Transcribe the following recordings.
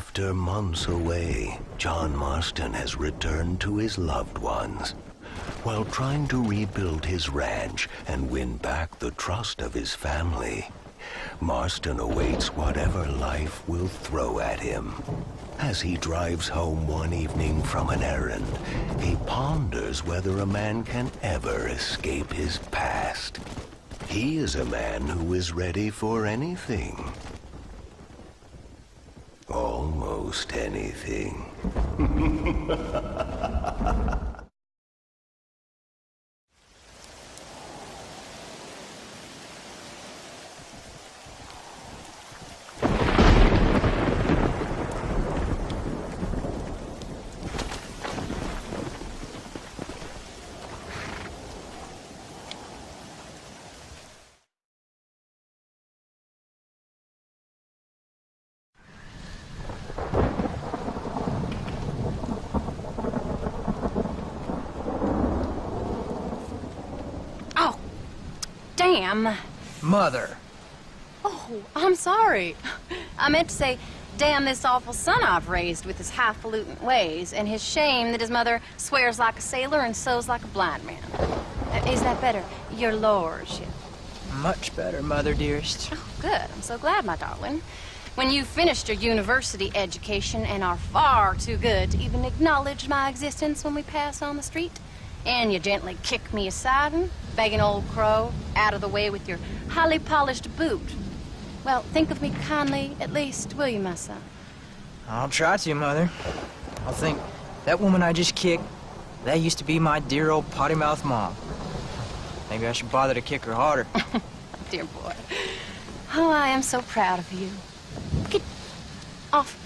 After months away, John Marston has returned to his loved ones. While trying to rebuild his ranch and win back the trust of his family, Marston awaits whatever life will throw at him. As he drives home one evening from an errand, he ponders whether a man can ever escape his past. He is a man who is ready for anything. Almost anything. Damn. Mother. Oh, I'm sorry. I meant to say, damn this awful son I've raised with his highfalutin ways, and his shame that his mother swears like a sailor and sews like a blind man. Is that better, your lordship? Much better, Mother dearest. Oh, good. I'm so glad, my darling. When you've finished your university education and are far too good to even acknowledge my existence when we pass on the street, and you gently kick me aside and begging old crow out of the way with your highly polished boot. Well, think of me kindly, at least, will you, my son? I'll try to, Mother. I'll think, that woman I just kicked, that used to be my dear old potty-mouthed mom. Maybe I should bother to kick her harder. Dear boy. Oh, I am so proud of you. Get off.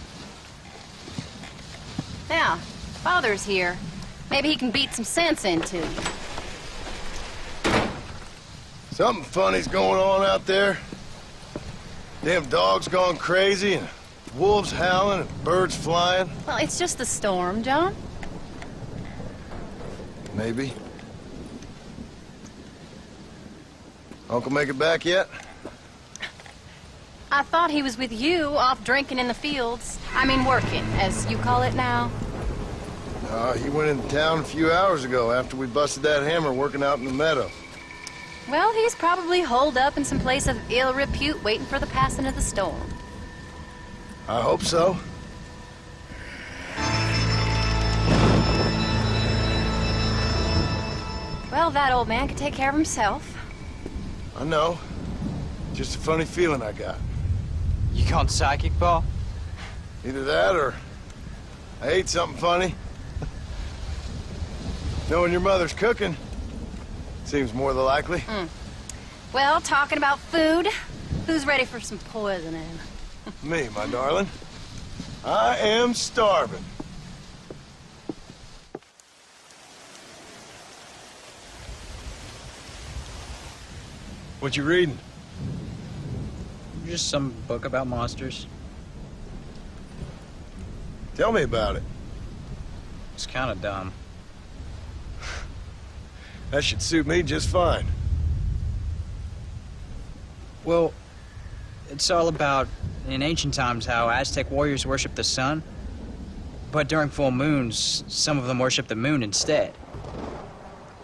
Now, Father's here. Maybe he can beat some sense into you. Something funny's going on out there. Damn dogs gone crazy, and wolves howling, and birds flying. Well, it's just the storm, John. Maybe. Uncle make it back yet? I thought he was with you, off drinking in the fields. I mean working, as you call it now. He went into town a few hours ago after we busted that hammer working out in the meadow. Well, he's probably holed up in some place of ill repute waiting for the passing of the storm. I hope so. Well, that old man could take care of himself. I know. Just a funny feeling I got. You gone psychic, Paul? Either that or I ate something funny. Knowing your mother's cooking seems more than likely. Well, talking about food, who's ready for some poisoning? Me, my darling. I am starving. What you reading? Just some book about monsters. Tell me about it. It's kind of dumb. That should suit me just fine. Well, it's all about, in ancient times, how Aztec warriors worshiped the sun. But during full moons, some of them worship the moon instead.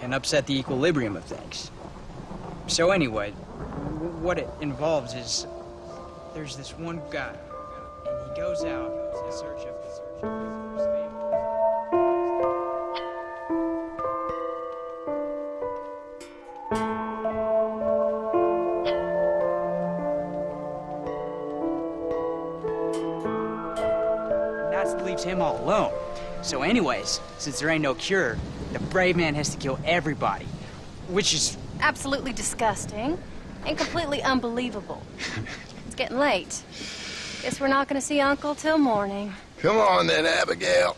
And upset the equilibrium of things. So anyway, what it involves is, there's this one guy, and he goes out in search of his first family. Leaves him all alone. So anyways, since there ain't no cure, the brave man has to kill everybody, which is Absolutely disgusting and completely unbelievable. It's getting late. Guess we're not gonna see Uncle till morning. Come on then, Abigail.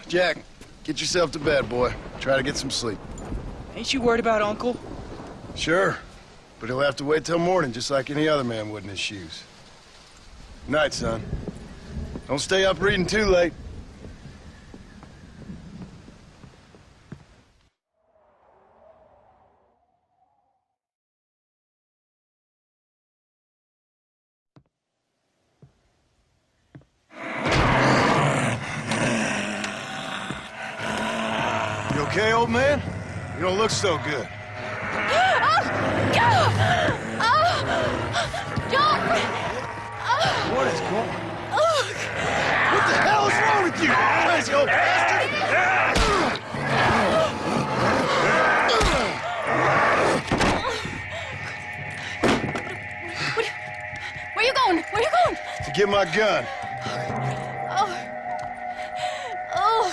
Jack, get yourself to bed, boy. Try to get some sleep. Ain't you worried about Uncle? Sure, but he'll have to wait till morning just like any other man would in his shoes. Night, son. Don't stay up reading too late. okay, old man? You don't look so good. John! What is going on? What the hell is wrong with you, crazy old bastard? Where you going? Where you going? To get my gun. Oh. Oh.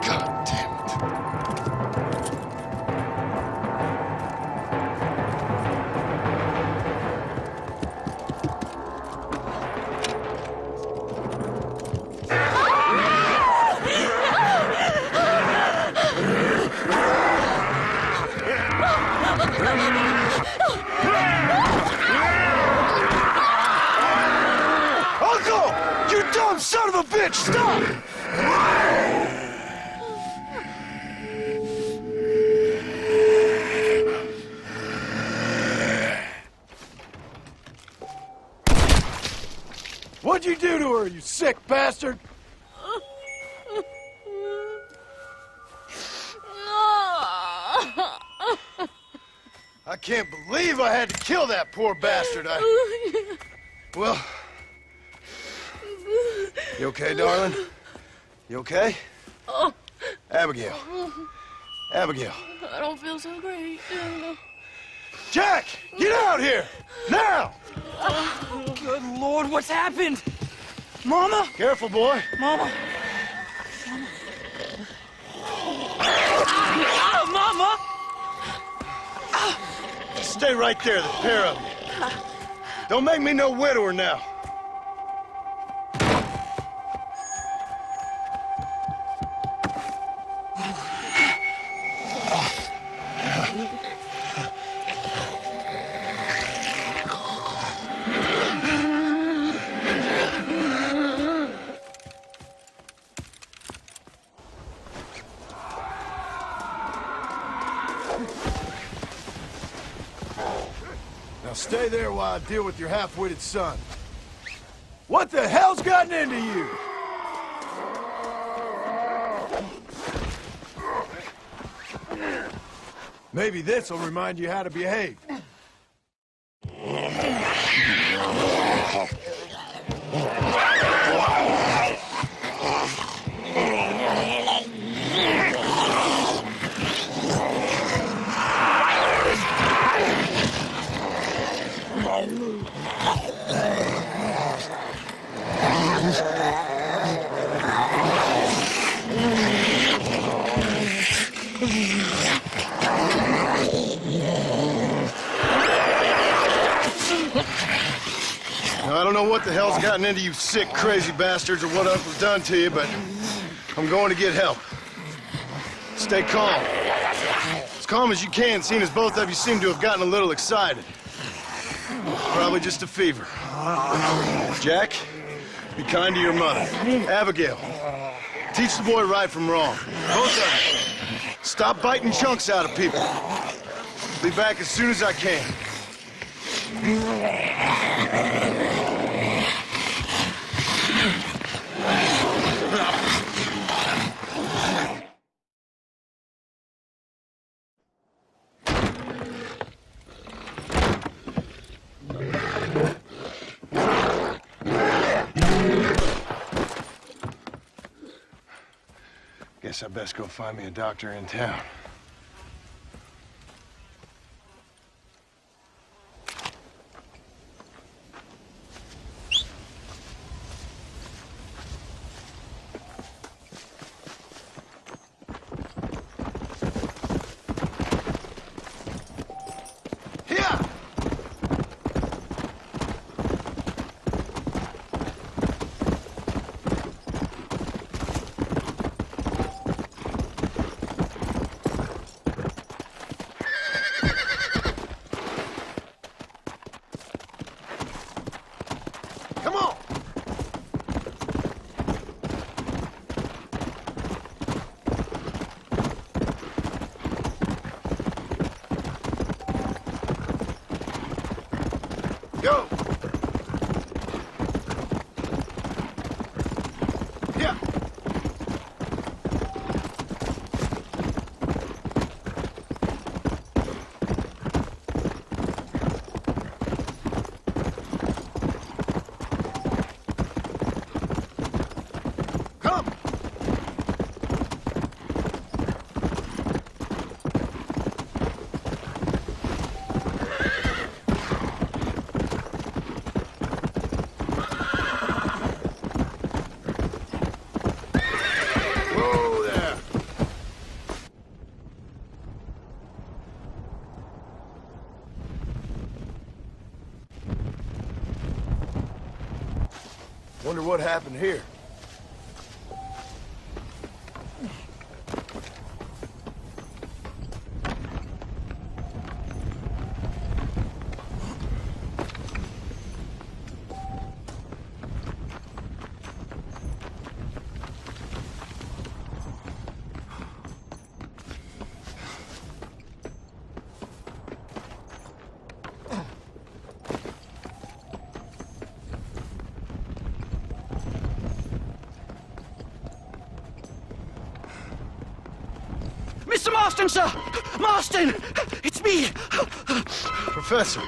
God damn it. Uncle! You dumb son of a bitch! Stop! What'd you do to her, you sick bastard? I can't believe I had to kill that poor bastard. Well... You okay, darling? You okay? Oh, Abigail. Abigail. I don't feel so great. Jack! Get out here! Now! Good Lord, what's happened? Mama? Careful, boy. Mama? Mama! Stay right there, the pair of you. Don't make me no widower now. Now stay there while I deal with your half-witted son. What the hell's gotten into you? Maybe this will remind you how to behave. Now, I don't know what the hell's gotten into you sick, crazy bastards or what Uncle's done to you, but I'm going to get help. Stay calm. As calm as you can, seeing as both of you seem to have gotten a little excited. Probably just a fever. Jack, be kind to your mother. Abigail, teach the boy right from wrong. Both of you. Stop biting chunks out of people. Be back as soon as I can. Guess I best go find me a doctor in town. Come! Whoa there! Wonder what happened here. Mr. Marston, sir! Marston! It's me! Professor,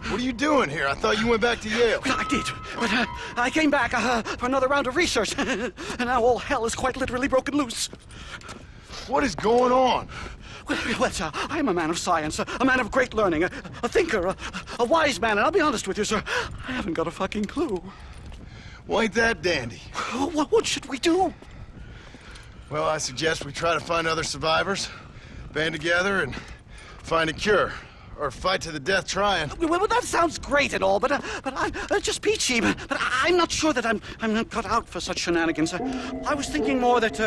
what are you doing here? I thought you went back to Yale. Well, I did, but I came back for another round of research, and now all hell is quite literally broken loose. What is going on? Well, sir, I'm a man of science, a man of great learning, a thinker, a wise man, and I'll be honest with you, sir, I haven't got a fucking clue. Well, ain't that dandy? What should we do? Well, I suggest we try to find other survivors, band together, and find a cure. Or fight to the death trying. Well, that sounds great and all, but I'm just peachy. But I'm not sure that I'm not cut out for such shenanigans. I was thinking more that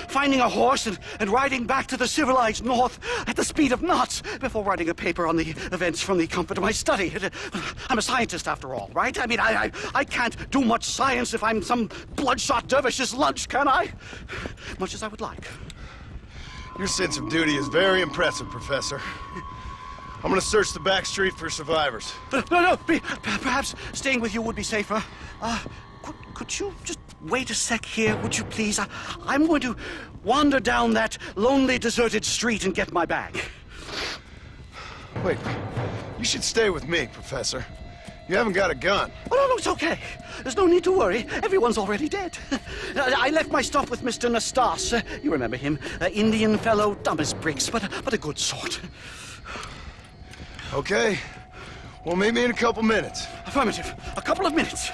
finding a horse and riding back to the civilized north at the speed of knots before writing a paper on the events from the comfort of my study. I'm a scientist after all, right? I mean, I can't do much science if I'm some bloodshot dervish's lunch, can I? Much as I would like. Your sense of duty is very impressive, Professor. I'm gonna search the back street for survivors. No, perhaps staying with you would be safer. Could you just wait a sec here, would you please? I'm going to wander down that lonely, deserted street and get my bag. Wait, you should stay with me, Professor. You haven't got a gun. Oh, no, it's okay. There's no need to worry. Everyone's already dead. I left my stuff with Mr. Nastas. You remember him. Indian fellow, dumb as bricks, but a good sort. Okay. Well, meet me in a couple minutes. Affirmative. A couple of minutes.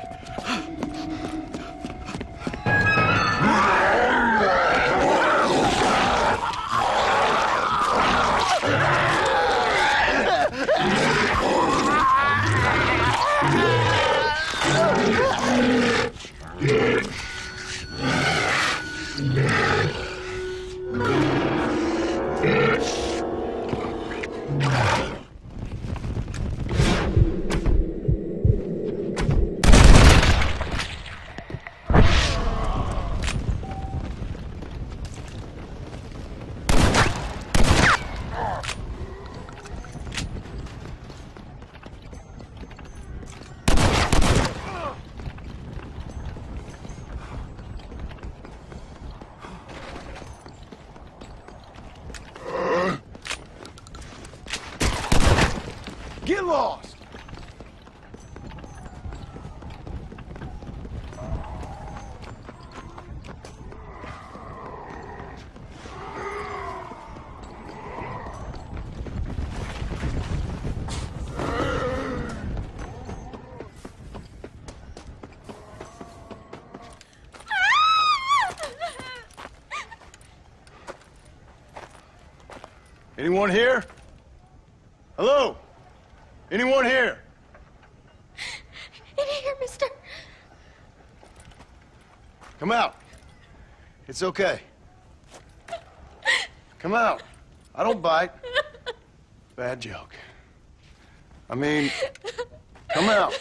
Get lost! Anyone here? Hello? Anyone here? In here, mister. Come out. It's okay. Come out. I don't bite. Bad joke. I mean, come out.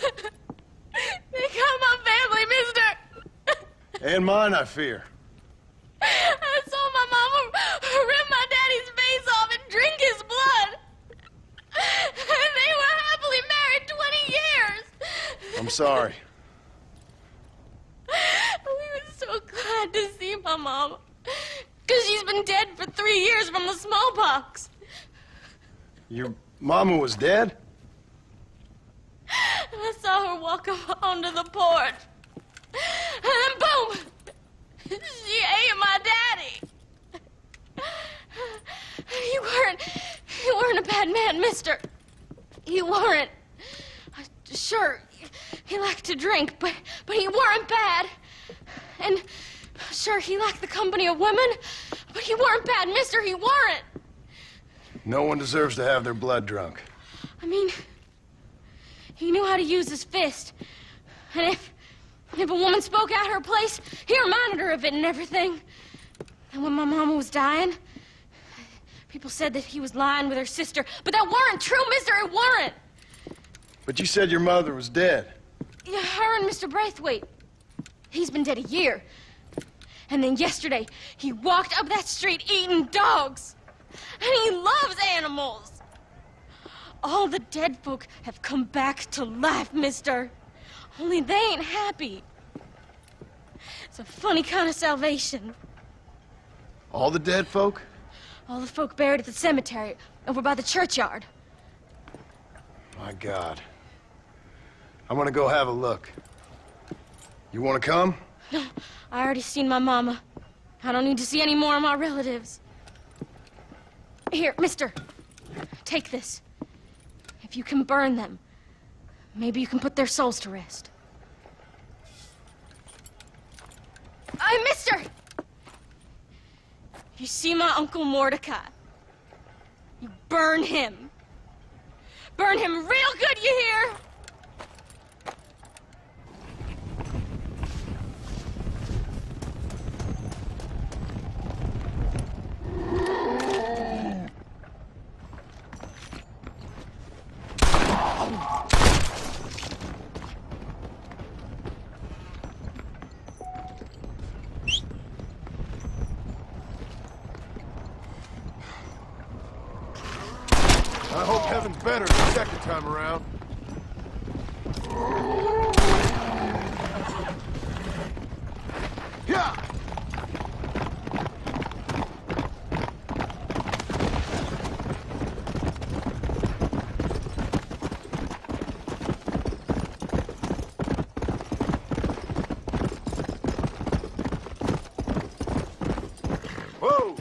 They got my family, mister. And mine, I fear. I saw my mama rip my daddy's face off and drink his blood. And they were happily married 20 years. I'm sorry. We were so glad to see my mama. Because she's been dead for 3 years from the smallpox. Your mama was dead? And I saw her walk up onto the porch. And then boom! mister, he weren't. Sure, he liked to drink, but he weren't bad. And sure, he liked the company of women, but he weren't bad, mister, he weren't. No one deserves to have their blood drunk. I mean, he knew how to use his fist. And if a woman spoke out her place, he reminded her of it and everything. And when my mama was dying, people said that he was lying with her sister, but that weren't true, mister, it weren't. But you said your mother was dead. Yeah, her and Mr. Braithwaite. He's been dead a year. And then yesterday, he walked up that street eating dogs. And he loves animals. All the dead folk have come back to life, mister. Only they ain't happy. It's a funny kind of salvation. All the dead folk? All the folk buried at the cemetery over by the churchyard. My God. I'm gonna go have a look. You wanna come? No, I already seen my mama. I don't need to see any more of my relatives. Here, mister, take this. If you can burn them, maybe you can put their souls to rest. Mister! If you see my Uncle Mordecai, you burn him. Burn him real good, you hear? I hope heaven's better the second time around. Yeah! Whoa!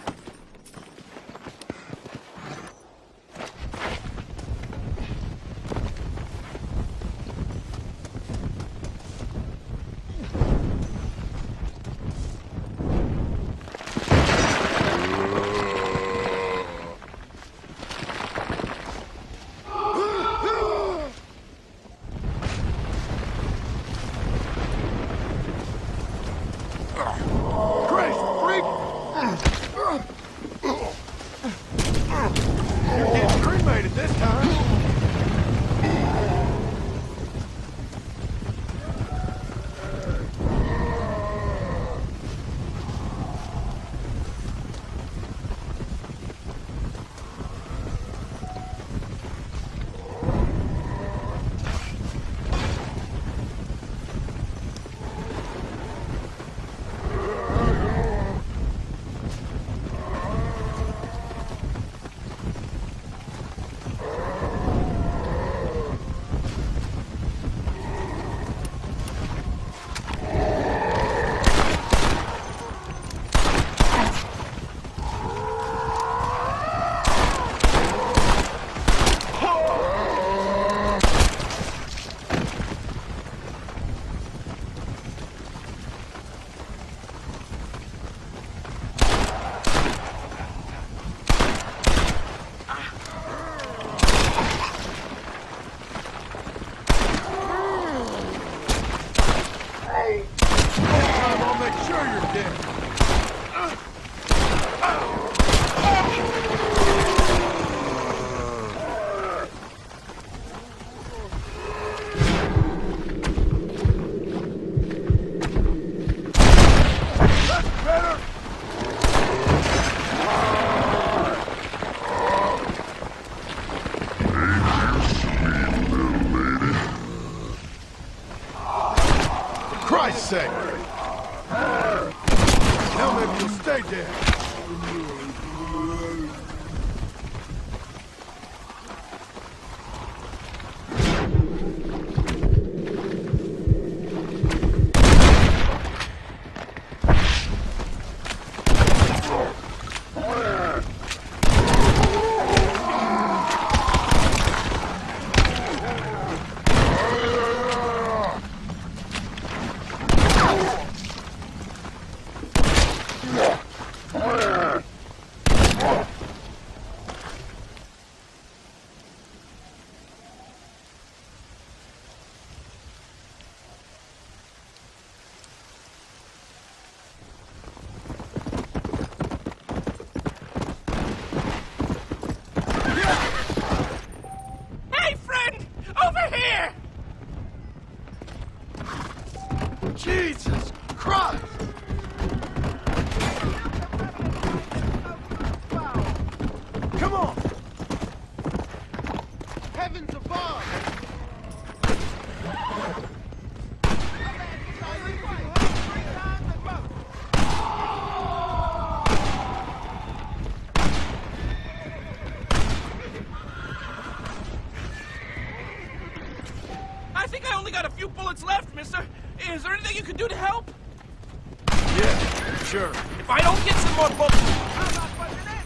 Sure. If I don't get some more bullets, I'm not fighting it.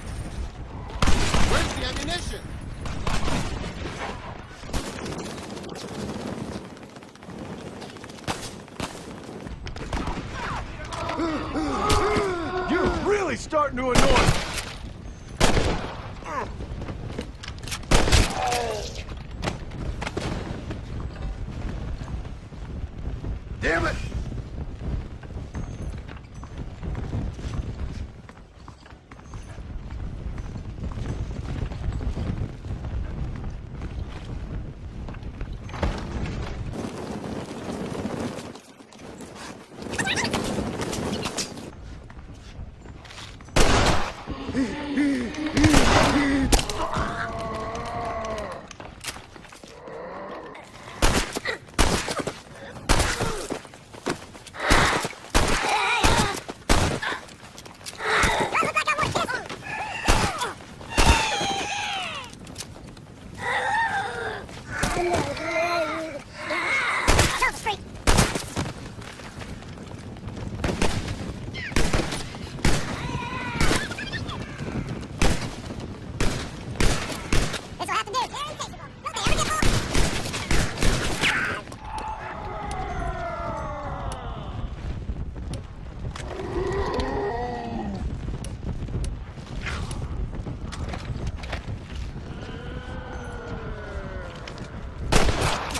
Where's the ammunition? You're really starting to annoy me. Damn it!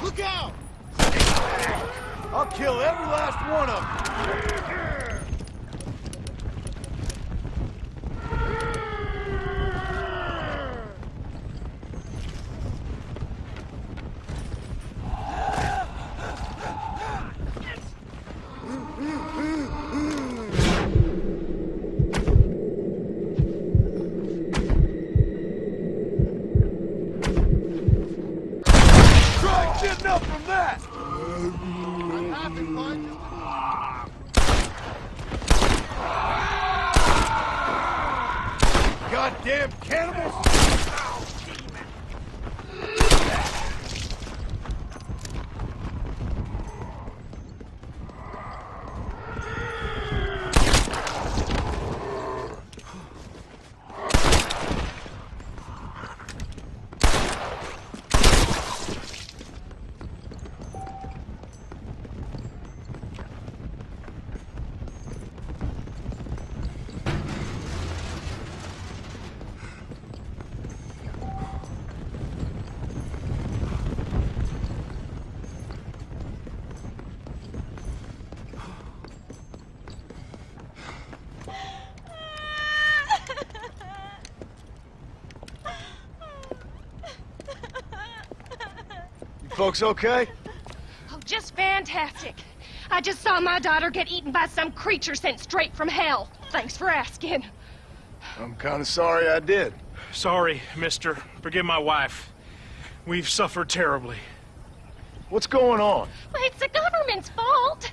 Look out! I'll kill every last one of them. Try getting up from that! I'm happy, Mike. Goddamn cannibals! Folks okay? Oh, just fantastic. I just saw my daughter get eaten by some creature sent straight from hell. Thanks for asking. I'm kind of sorry I did. Sorry, mister. Forgive my wife. We've suffered terribly. What's going on? Well, it's the government's fault.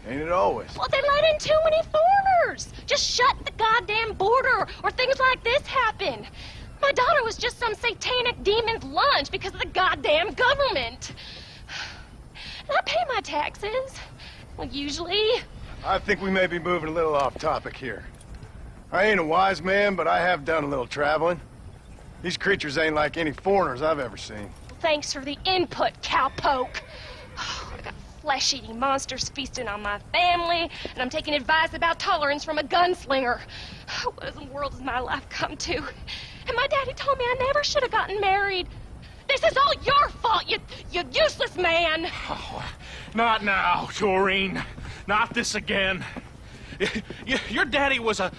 Ain't it always? Well, they let in too many foreigners. Just shut the goddamn border, or things like this happen. My daughter was just some satanic demon's lunch because of the goddamn government. I pay my taxes. Well, usually. I think we may be moving a little off topic here. I ain't a wise man, but I have done a little traveling. These creatures ain't like any foreigners I've ever seen. Thanks for the input, cowpoke. I got flesh-eating monsters feasting on my family, and I'm taking advice about tolerance from a gunslinger. What in the world has my life come to? And my daddy told me I never should have gotten married. This is all your fault, you useless man. Oh, not now, Doreen. Not this again. Your daddy was a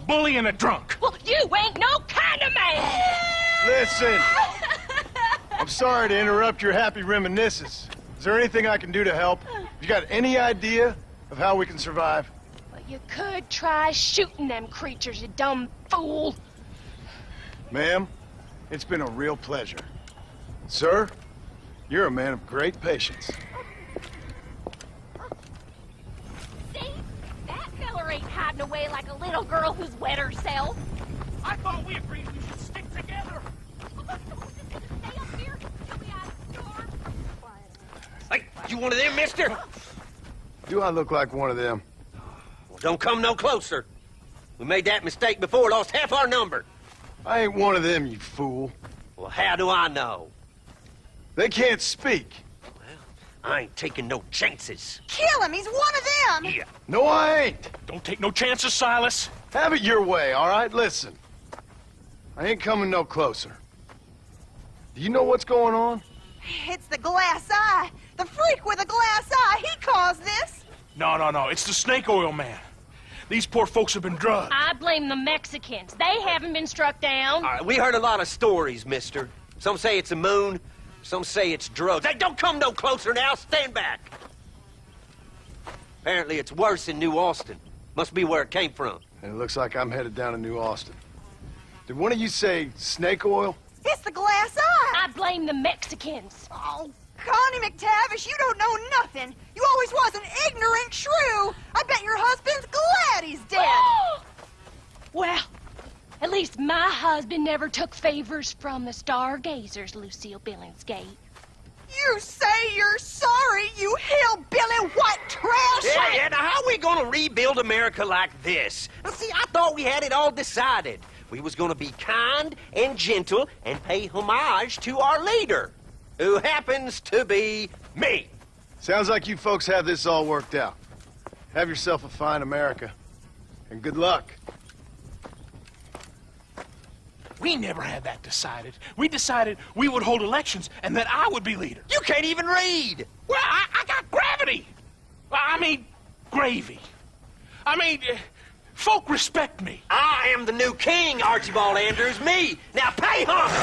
bully and a drunk. Well, you ain't no kind of man. Listen, I'm sorry to interrupt your happy reminiscences. Is there anything I can do to help? You got any idea of how we can survive? Well, you could try shooting them creatures, you dumb fool. Ma'am, it's been a real pleasure. Sir, you're a man of great patience. See? That feller ain't hiding away like a little girl who's wet herself. I thought we agreed we should stick together. Stay up here till we out of the storm. Hey, you one of them, mister? Do I look like one of them? Well, Don't come no closer. We made that mistake before, lost half our number. I ain't one of them, you fool. Well, how do I know? They can't speak. I ain't taking no chances. Kill him! He's one of them! Yeah. No, I ain't. Don't take no chances, Silas. Have it your way, all right? Listen. I ain't coming no closer. Do you know what's going on? It's the glass eye. The freak with a glass eye. He caused this. No. It's the snake oil man. These poor folks have been drugged. I blame the Mexicans. They haven't been struck down. All right, we heard a lot of stories, mister. Some say it's a moon, some say it's drugs. Hey, don't come no closer now. Stand back. Apparently it's worse in New Austin. Must be where it came from. And it looks like I'm headed down to New Austin. Did one of you say snake oil? It's the glass eye. I blame the Mexicans. Oh, Connie McTavish, you don't know nothing. You always was an ignorant shrew. I bet your husband's glad he's dead. Well, at least my husband never took favors from the stargazers, Lucille Billingsgate. You say you're sorry, you hillbilly white trash! Yeah, now how are we gonna rebuild America like this? Now, see, I thought we had it all decided. We was gonna be kind and gentle and pay homage to our leader, who happens to be me. Sounds like you folks have this all worked out. Have yourself a fine America, and good luck. We never had that decided. We decided we would hold elections and that I would be leader. You can't even read. Well, I got gravity. I mean, gravy. I mean, folk respect me. I am the new king, Archibald Andrews, me. Now pay homage.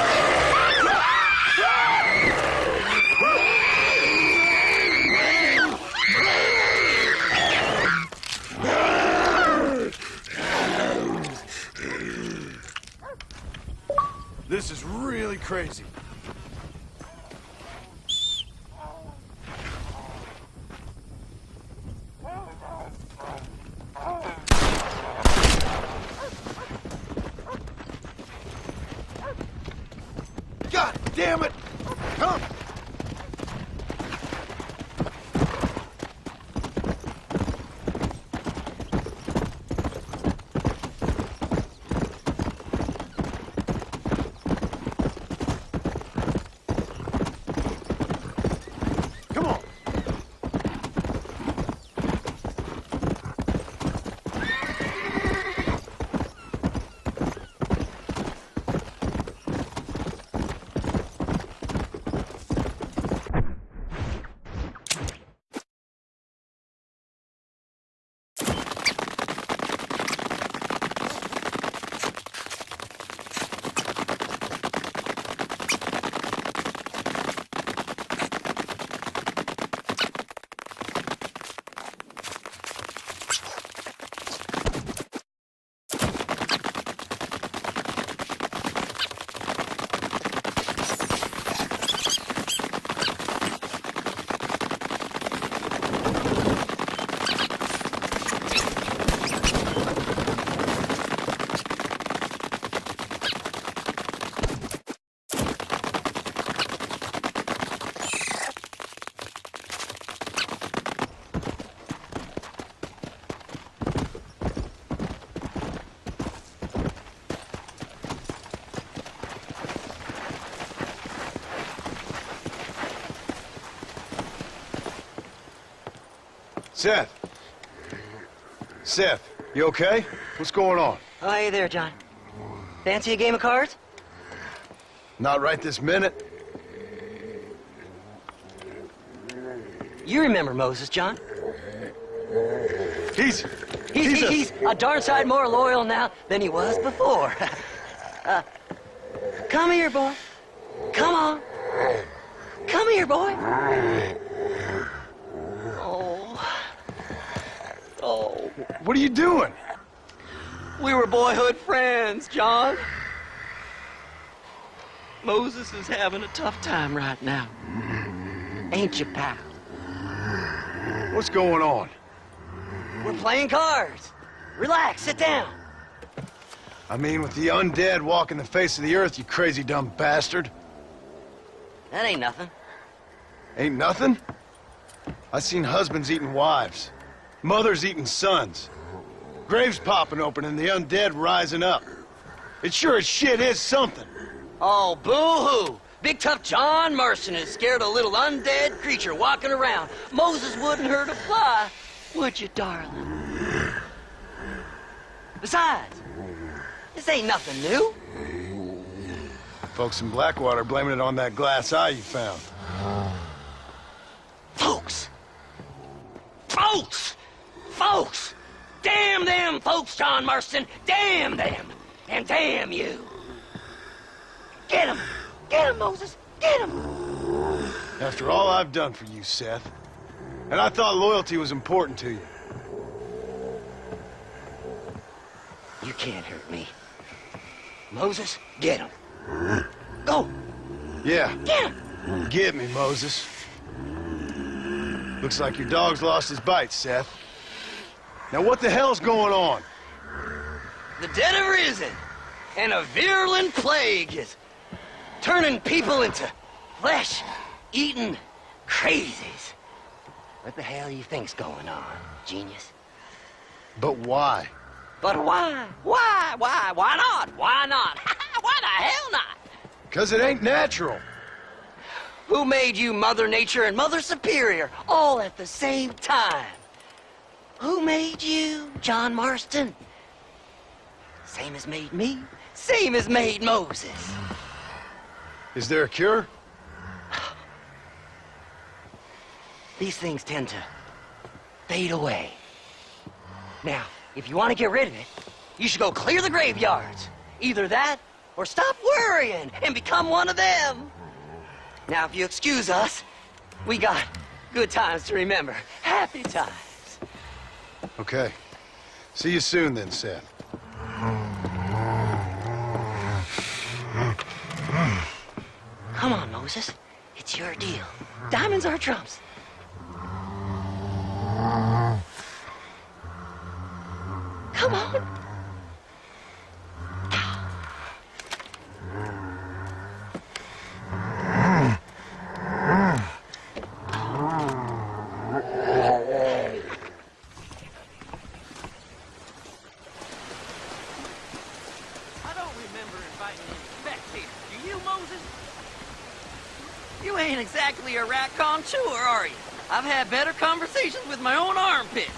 This is really crazy. God damn it! Come! Seth. Seth, you okay? What's going on? Oh, hey there, John. Fancy a game of cards? Not right this minute. You remember Moses, John? He's a darn sight more loyal now than he was before. Come here, boy. Come on. Come here, boy. Oh. What are you doing? We were boyhood friends, John. Moses is having a tough time right now. Ain't you, pal? What's going on? We're playing cards. Relax, sit down. I mean, with the undead walking the face of the earth, you crazy dumb bastard. That ain't nothing. Ain't nothing? I seen husbands eating wives, mothers eating sons. Graves popping open and the undead rising up. It sure as shit is something. Oh, boo-hoo! Big tough John Marston has scared a little undead creature walking around. Moses wouldn't hurt a fly, would you, darling? Besides, this ain't nothing new. Folks in Blackwater blaming it on that glass eye you found. Folks! Folks! Folks! Damn them folks, John Marston! Damn them! And damn you! Get him! Get him, Moses! Get him! After all I've done for you, Seth. And I thought loyalty was important to you. You can't hurt me. Moses, get him. Go! Yeah. Get him! Get me, Moses. Looks like your dog's lost his bite, Seth. Now what the hell's going on? The dead have risen, and a virulent plague is turning people into flesh-eating crazies. What the hell you think's going on, genius? But why? But why? Why? Why? Why not? Why not? Why the hell not? 'Cause it ain't natural. Who made you Mother Nature and Mother Superior all at the same time? Who made you, John Marston? Same as made me, same as made Moses. Is there a cure? These things tend to fade away. Now, if you want to get rid of it, you should go clear the graveyards. Either that, or stop worrying and become one of them. Now, if you excuse us, we got good times to remember. Happy times. Okay. See you soon then, Seth. Come on, Moses. It's your deal. Diamonds are trumps. Come on. You ain't exactly a rat connoisseur, are you? I've had better conversations with my own armpit.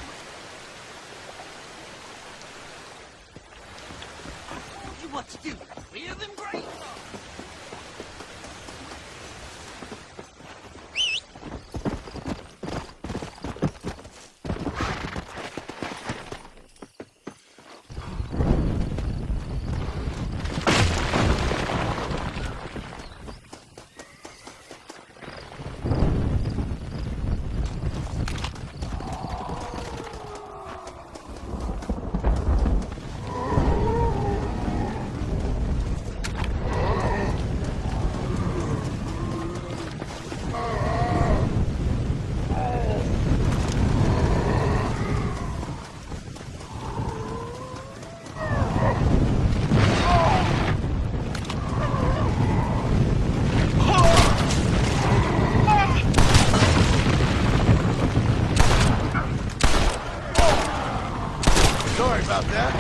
I told you what to do. Clear them graves off. Sorry about that.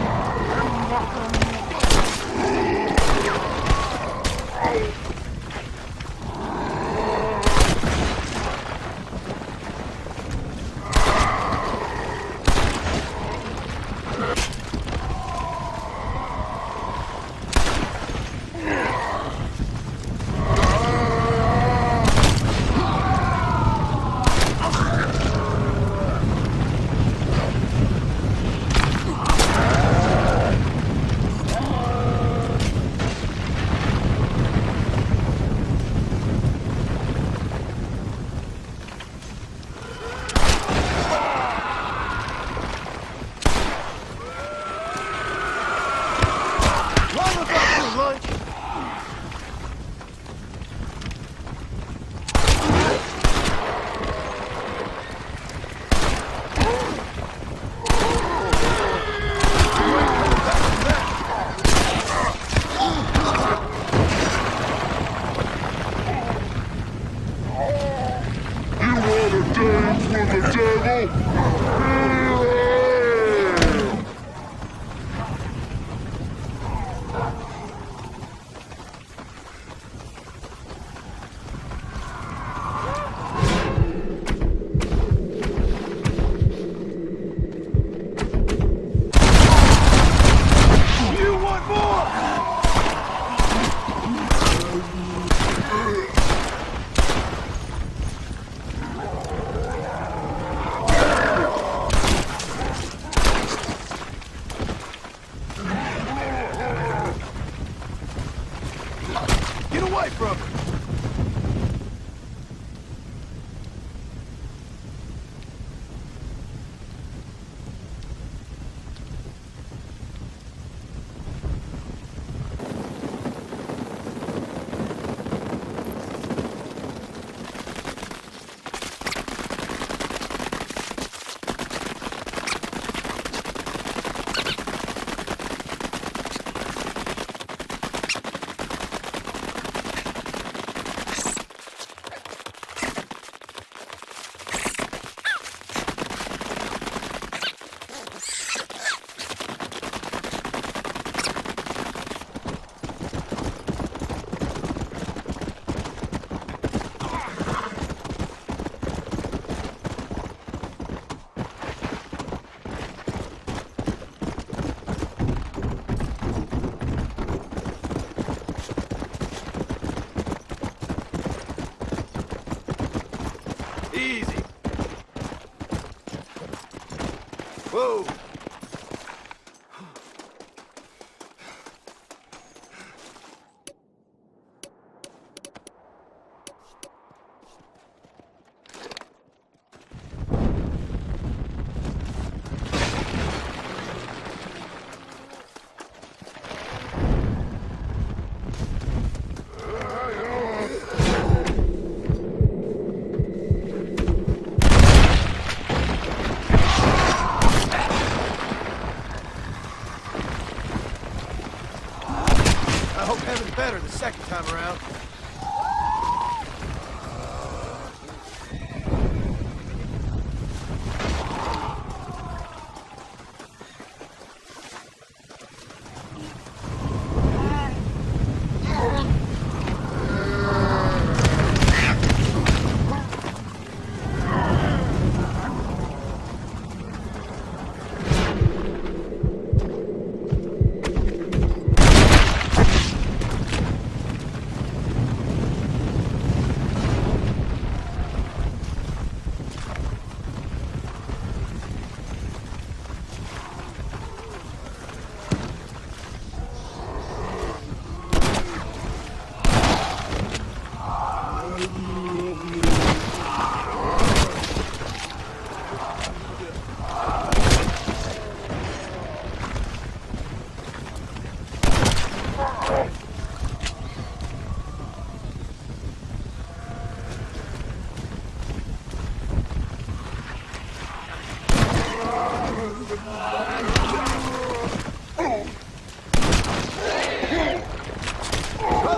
hope heaven's better the second time around.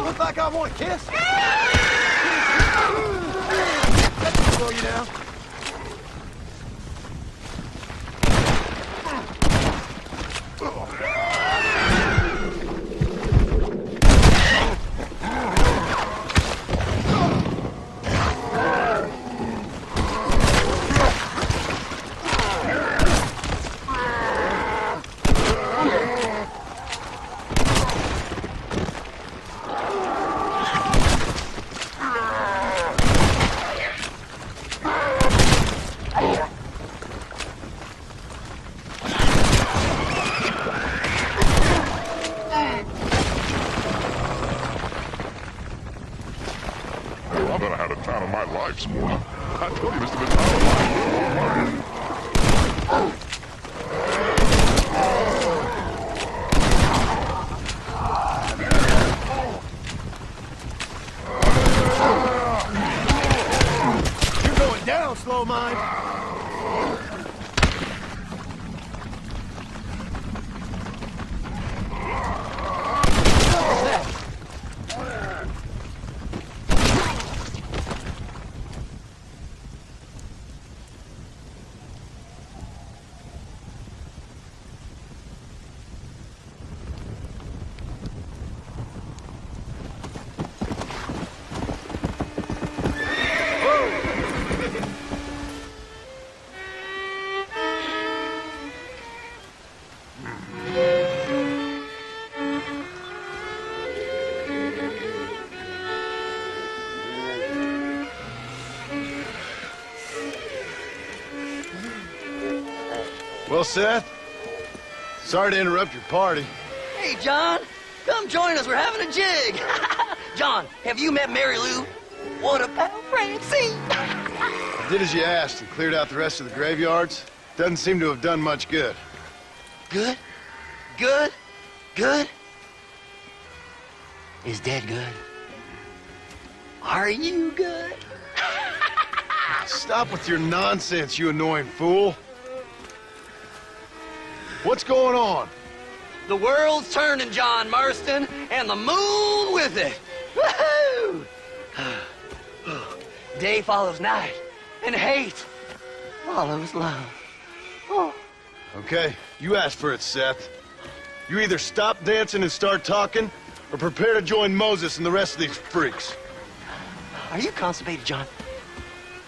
Look like I want a kiss. Slow you down. This morning. I told you this has been our life. You're going down, slow mind. Well, Seth, sorry to interrupt your party. Hey, John, come join us. We're having a jig. John, have you met Mary Lou? What about Francine? I did as you asked and cleared out the rest of the graveyards. Doesn't seem to have done much good. Good? Good? Good? Is Dad good? Are you good? Stop with your nonsense, you annoying fool. What's going on? The world's turning, John Marston, and the moon with it. Woohoo! Day follows night, and hate follows love. Oh. Okay, you asked for it, Seth. You either stop dancing and start talking, or prepare to join Moses and the rest of these freaks. Are you constipated, John?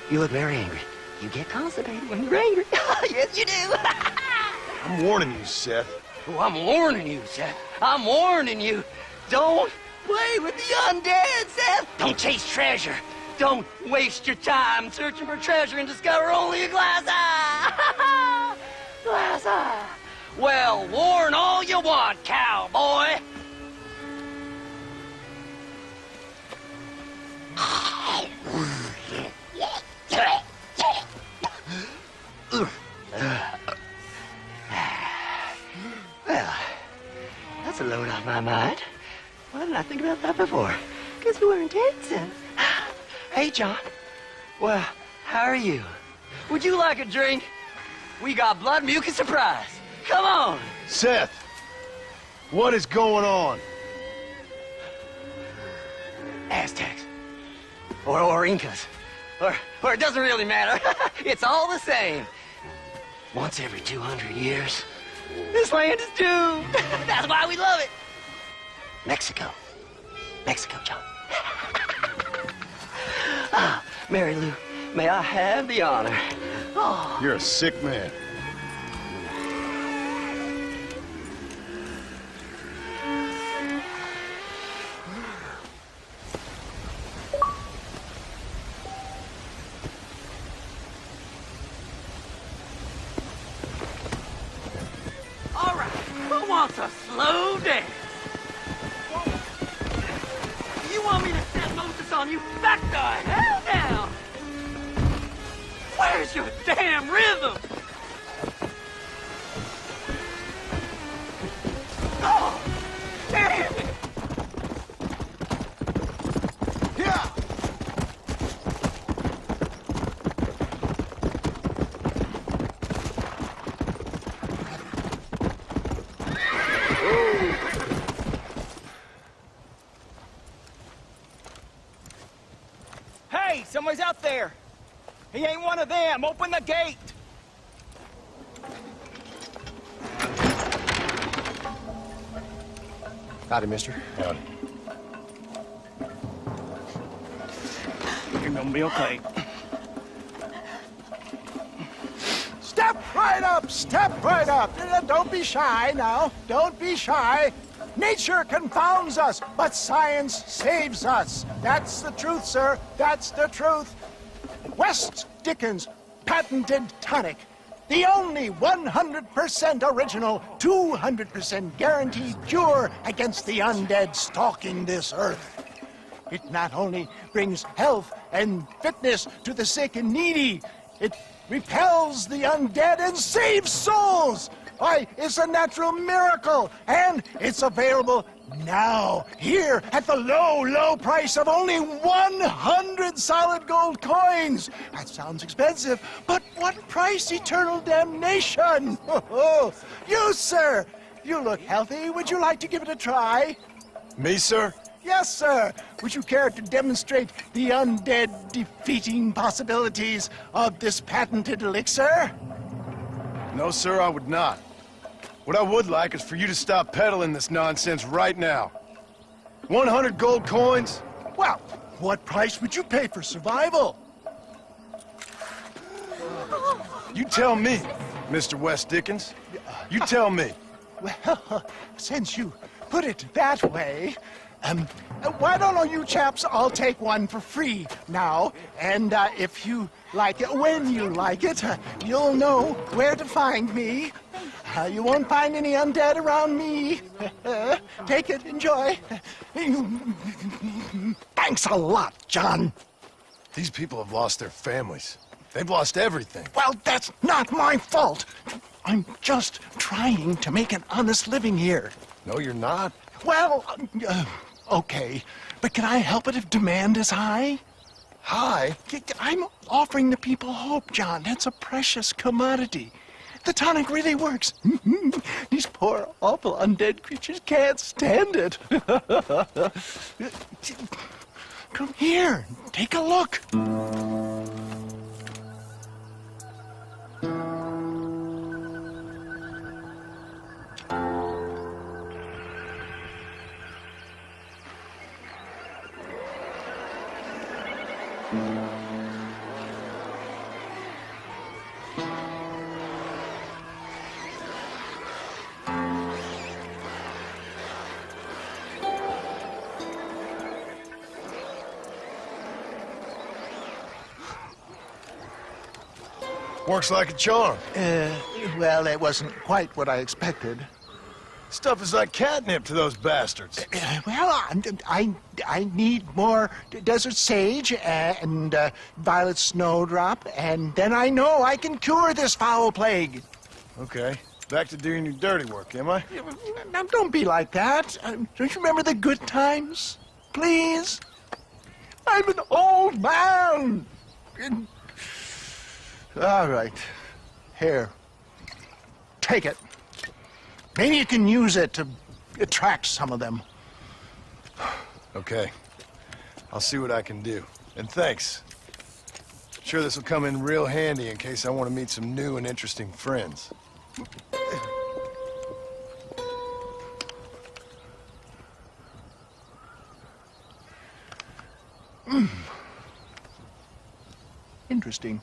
You look very angry. You get constipated when you're angry. Yes, you do. I'm warning you, Seth. Oh, I'm warning you, Seth. I'm warning you. Don't play with the undead, Seth. Don't chase treasure. Don't waste your time searching for treasure and discover only a glass eye. Glass eye. Well, warn all you want, cowboy. Well, that's a load off my mind. Why didn't I think about that before? Because we weren't dancing. Hey, John. Well, how are you? Would you like a drink? We got blood mucus surprise. Come on. Seth, what is going on? Aztecs. Or Incas. Or it doesn't really matter. It's all the same. Once every 200 years, this land is doomed. That's why we love it. Mexico. Mexico, John. Ah, Mary Lou, may I have the honor? Oh. You're a sick man. All right, who wants a slow dance? You want me to set Moses on you? Back the hell down! Where's your damn rhythm? Oh, damn it! Yeah! Hey, someone's out there. He ain't one of them. Open the gate. Howdy, mister. Howdy. You're gonna be okay. Step right up, step right up. Don't be shy now. Don't be shy. Nature confounds us, but science saves us. That's the truth, sir. That's the truth. West Dickens patented tonic. The only 100% original, 200% guaranteed cure against the undead stalking this earth. It not only brings health and fitness to the sick and needy, it repels the undead and saves souls. Why, it's a natural miracle, and it's available now, here, at the low, low price of only 100 solid gold coins. That sounds expensive, but what price? Eternal damnation. You, sir, you look healthy. Would you like to give it a try? Me, sir? Yes, sir. Would you care to demonstrate the undead defeating possibilities of this patented elixir? No, sir, I would not. What I would like is for you to stop peddling this nonsense right now. 100 gold coins? Well, what price would you pay for survival? You tell me, Mr. West Dickens. You tell me. Well, since you put it that way, why don't all you chaps all take one for free now? And if you like it, when you like it, you'll know where to find me. You won't find any undead around me. Take it, enjoy. Thanks a lot, John. These people have lost their families. They've lost everything. Well, that's not my fault. I'm just trying to make an honest living here. No, you're not. Well, okay. But can I help it if demand is high? High? I'm offering the people hope, John. That's a precious commodity. The tonic really works. These poor, awful undead creatures can't stand it. Come here, take a look. Works like a charm. Well, it wasn't quite what I expected. Stuff is like catnip to those bastards. Well, I need more desert sage and violet snowdrop, and then I know I can cure this foul plague. Okay, back to doing your dirty work, am I? Now, don't be like that. Don't you remember the good times? Please? I'm an old man. All right. Here. Take it. Maybe you can use it to attract some of them. Okay. I'll see what I can do. And thanks. Sure this will come in real handy in case I want to meet some new and interesting friends. Interesting.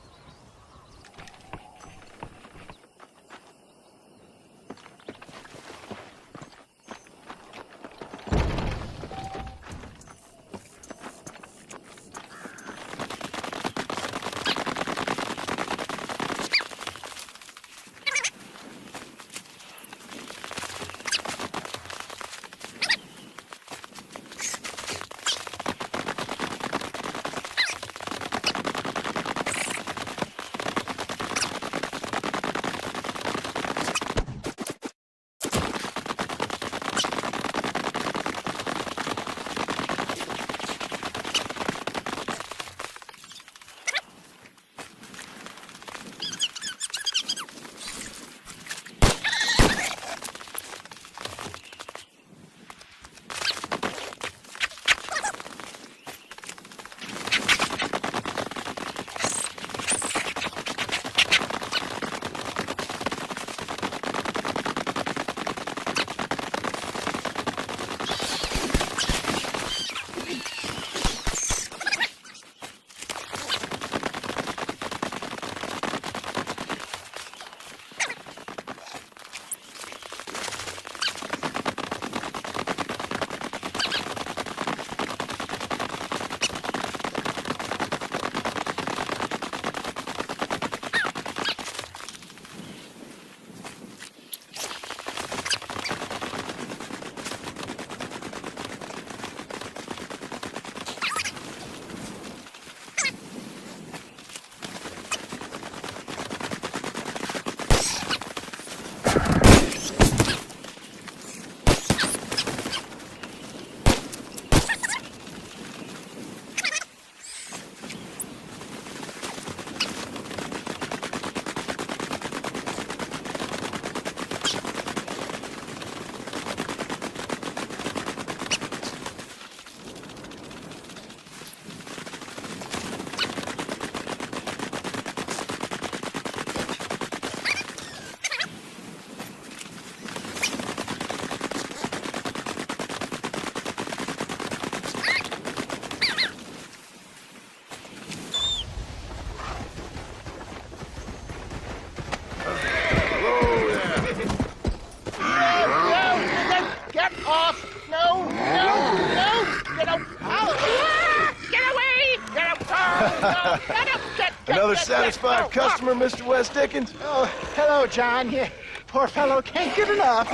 Another satisfied customer, Mr. West Dickens? Oh, hello, John. Yeah, poor fellow can't get enough.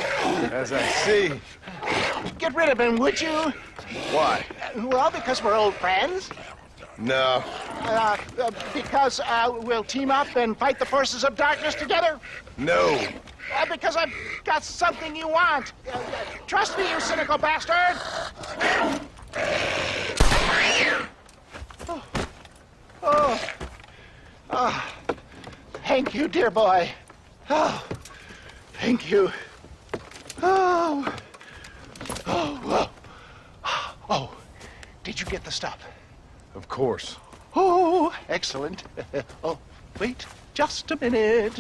As I see. Get rid of him, would you? Why? Well, because we're old friends. No. Because we'll team up and fight the forces of darkness together. No. Because I've got something you want. Trust me, you cynical bastard. Oh, thank you, dear boy. Oh, thank you. Oh, did you get the stuff? Of course. Oh, excellent. Oh, wait just a minute.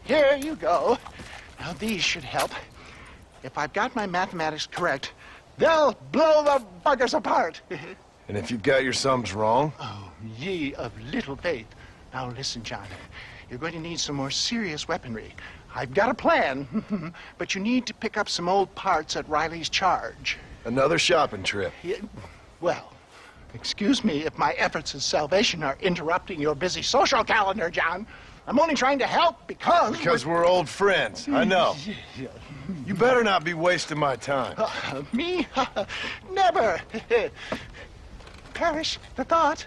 Here you go. Now these should help. If I've got my mathematics correct, they'll blow the buggers apart. And if you've got your sums wrong? Oh, ye of little faith. Now listen, John. You're going to need some more serious weaponry. I've got a plan, but you need to pick up some old parts at Riley's charge. Another shopping trip. Yeah, well, excuse me if my efforts at salvation are interrupting your busy social calendar, John. I'm only trying to help because... Because we're old friends, I know. You better not be wasting my time. Me? Never. Perish the thought.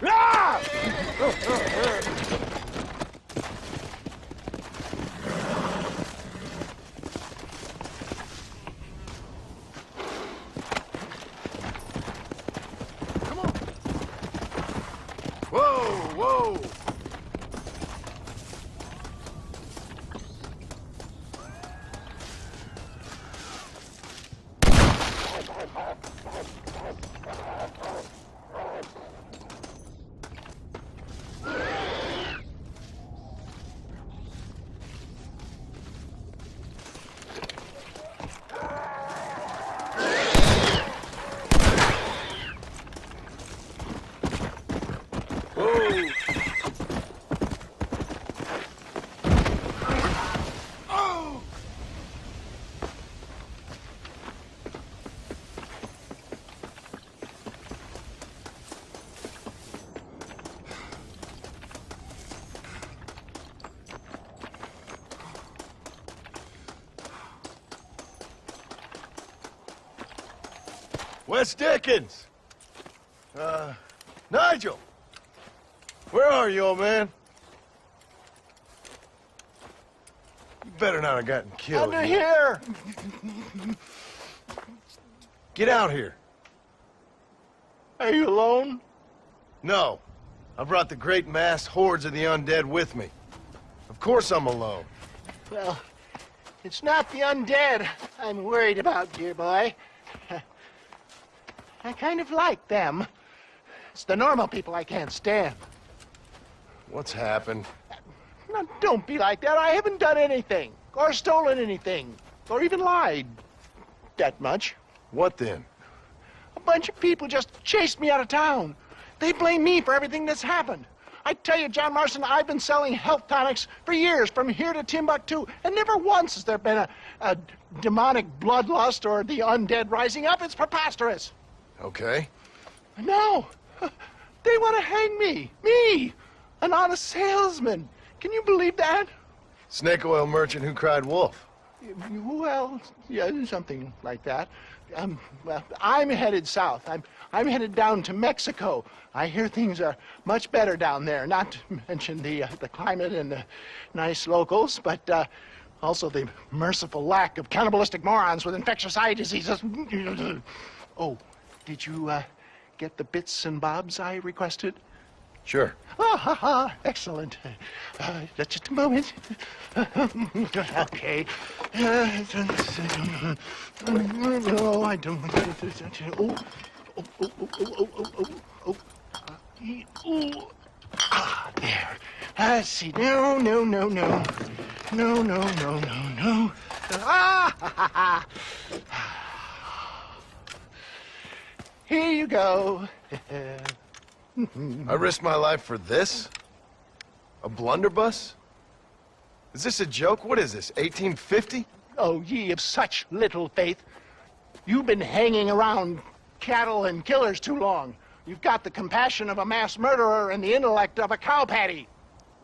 Ah! Whoa, whoa! Wes Dickens! Nigel! Where are you, old man? You better not have gotten killed. Under here! Get out here. Are you alone? No. I brought the great mass hordes of the undead with me. Of course I'm alone. Well, it's not the undead I'm worried about, dear boy. I kind of like them. It's the normal people I can't stand. What's happened? Now, don't be like that. I haven't done anything, or stolen anything, or even lied that much. What then? A bunch of people just chased me out of town. They blame me for everything that's happened. I tell you, John Marston, I've been selling health tonics for years, from here to Timbuktu, and never once has there been a demonic bloodlust or the undead rising up. It's preposterous. Okay. No, they want to hang me. Me, an honest salesman. Can you believe that? Snake oil merchant who cried wolf. Well, yeah, something like that. Well, I'm headed south. I'm headed down to Mexico. I hear things are much better down there. Not to mention the climate and the nice locals, but also the merciful lack of cannibalistic morons with infectious eye diseases. Oh, did you get the bits and bobs I requested? Sure. Ah, ha, ha. Excellent. Just a moment. Okay. No, I don't. There. Let's see. No. Ah, ha, ha. Here you go. I risked my life for this? A blunderbuss? Is this a joke? What is this, 1850? Oh, ye of such little faith. You've been hanging around cattle and killers too long. You've got the compassion of a mass murderer and the intellect of a cow patty.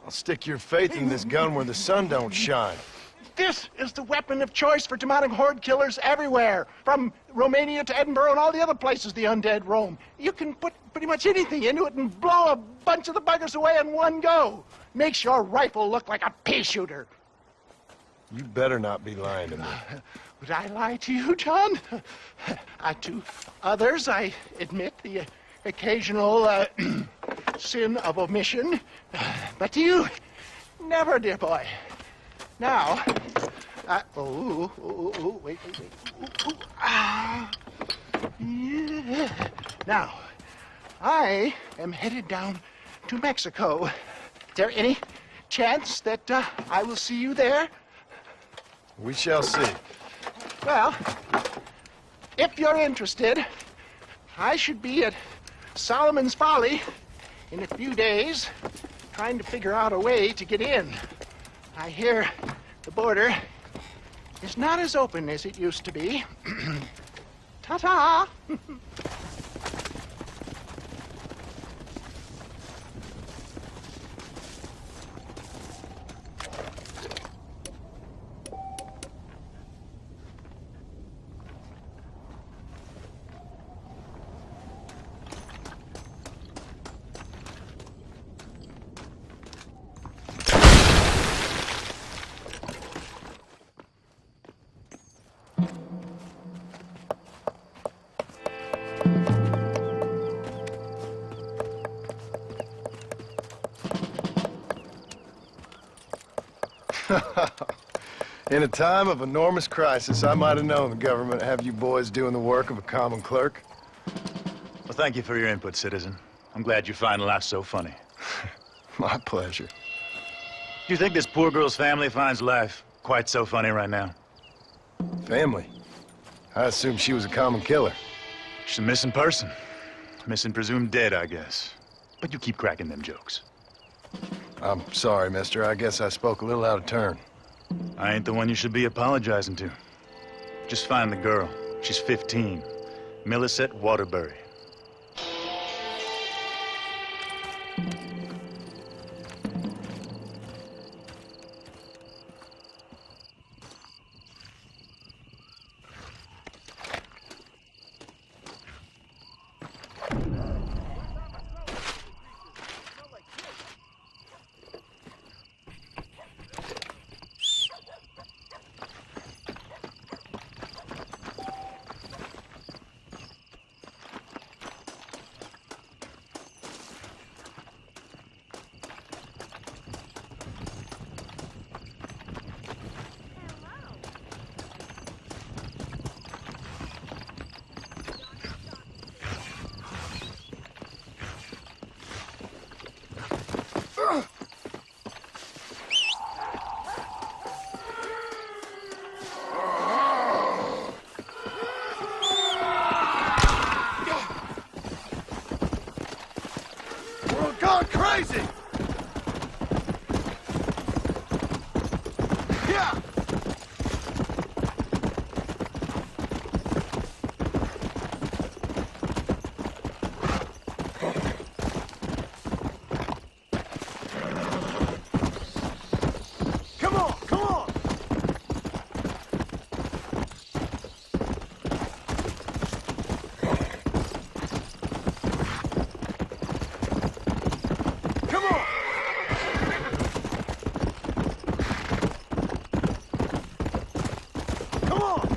I'll stick your faith in this gun where the sun don't shine. This is the weapon of choice for demonic horde killers everywhere, from Romania to Edinburgh and all the other places the undead roam. You can put pretty much anything into it and blow a bunch of the buggers away in one go. Makes your rifle look like a pea shooter. You better not be lying to me. Would I lie to you, John? To others, I admit the occasional sin of omission. But to you, never, dear boy. Now, wait. Yeah. Now, I am headed down to Mexico. Is there any chance that I will see you there? We shall see. Well, if you're interested, I should be at Solomon's Folly in a few days, trying to figure out a way to get in. I hear the border is not as open as it used to be. Ta-ta! In a time of enormous crisis, I might have known the government would have you boys doing the work of a common clerk. Well, thank you for your input, citizen. I'm glad you find life so funny. My pleasure. Do you think this poor girl's family finds life quite so funny right now? Family? I assumed she was a common killer. She's a missing person. Missing presumed dead, I guess. But you keep cracking them jokes. I'm sorry, mister. I guess I spoke a little out of turn. I ain't the one you should be apologizing to. Just find the girl. She's 15. Millicent Waterbury. Gone crazy! Yeah! Come on, come on! Come on! Come on!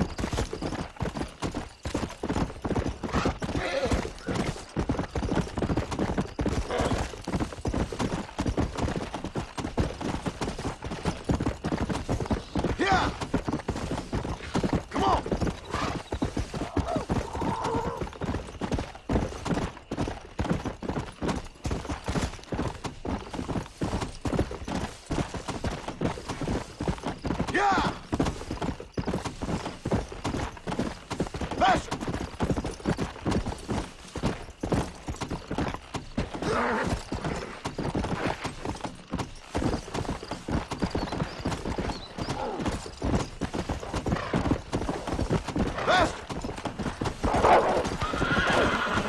Yeah! Come on! Yeah! Faster! Faster!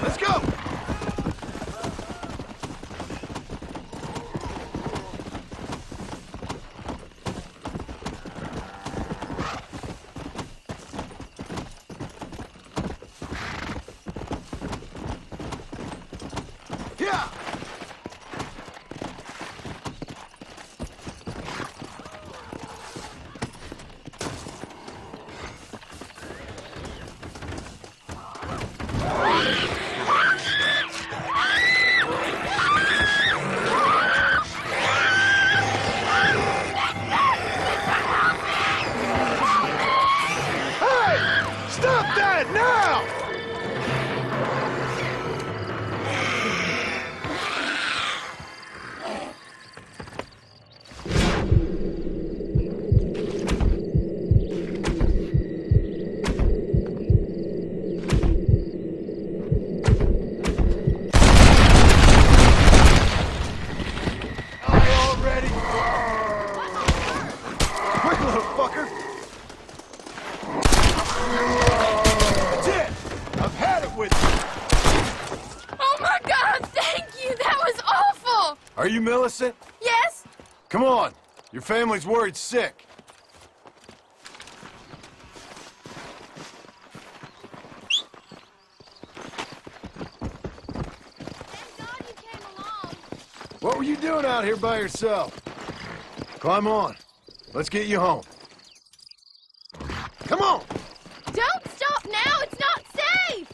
Let's go! Yeah! Hey! Stop that now! Already? Quick, little fucker! That's it! I've had it with you! Oh my God, thank you! That was awful! Are you Millicent? Yes? Come on! Your family's worried sick. What were you doing out here by yourself? Climb on. Let's get you home. Come on! Don't stop now! It's not safe!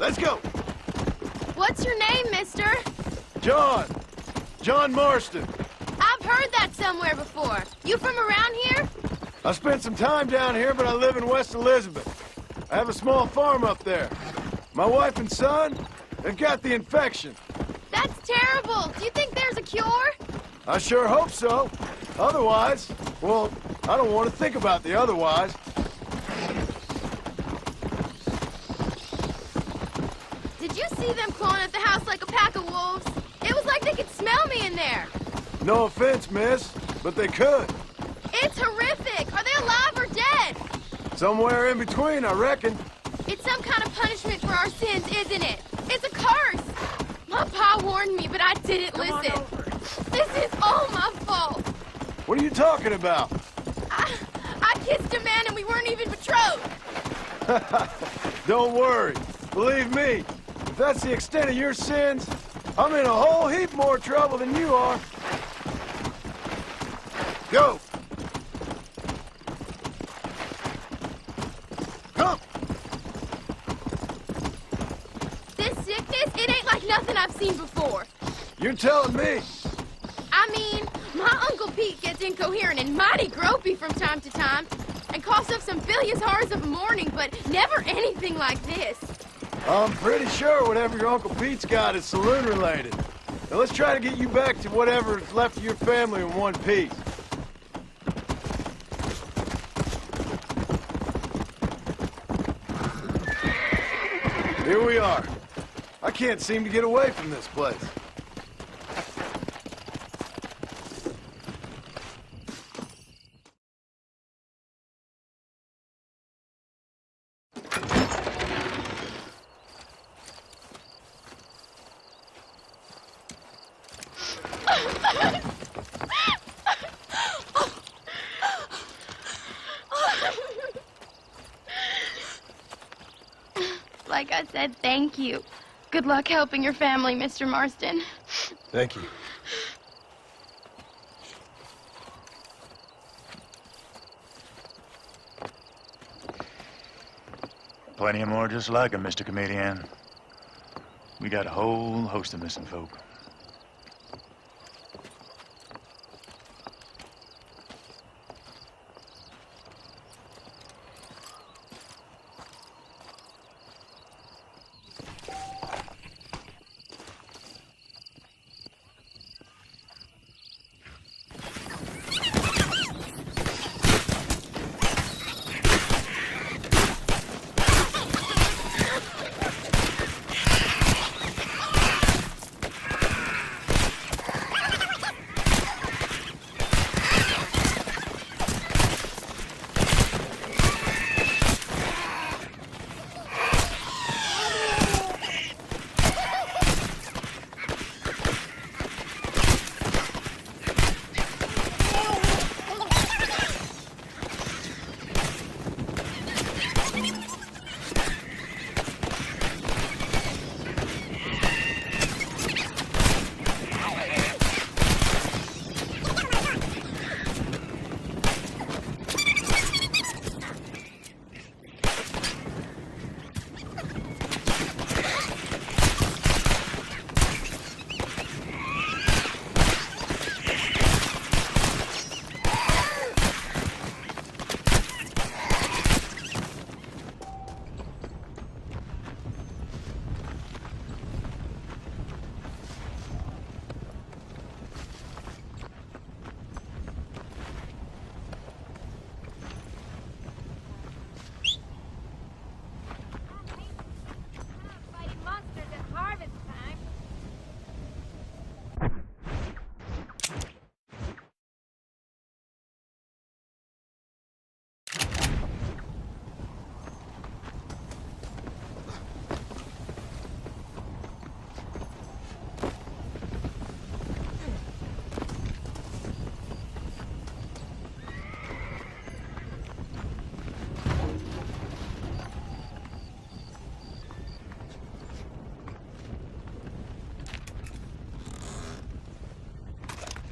Let's go. What's your name, mister? John. John Marston. I've heard that somewhere before. You from around here? I spent some time down here, but I live in West Elizabeth. I have a small farm up there. My wife and son, they've got the infection. That's terrible. Do you think there's a cure? I sure hope so. Otherwise, well, I don't want to think about the otherwise. Did you see them clawing at the house like a pack of wolves? It was like they could smell me in there. No offense, miss, but they could. It's horrific. Are they alive or dead? Somewhere in between, I reckon. It's some kind of punishment for our sins, isn't it? It's a curse. My pa warned me, but I didn't listen. This is all my fault. What are you talking about? I kissed a man and we weren't even betrothed. Don't worry. Believe me, if that's the extent of your sins, I'm in a whole heap more trouble than you are. Go! Come! This sickness, it ain't like nothing I've seen before. You're telling me. I mean, my Uncle Pete gets incoherent and mighty gropey from time to time, and coughs up some bilious horrors of a morning, but never anything like this. I'm pretty sure whatever your Uncle Pete's got is saloon-related. Now let's try to get you back to whatever is left of your family in one piece. Here we are. I can't seem to get away from this place. Like I said, thank you. Good luck helping your family, Mr. Marston. Thank you. Plenty of more just like him, Mr. Comedian. We got a whole host of missing folk.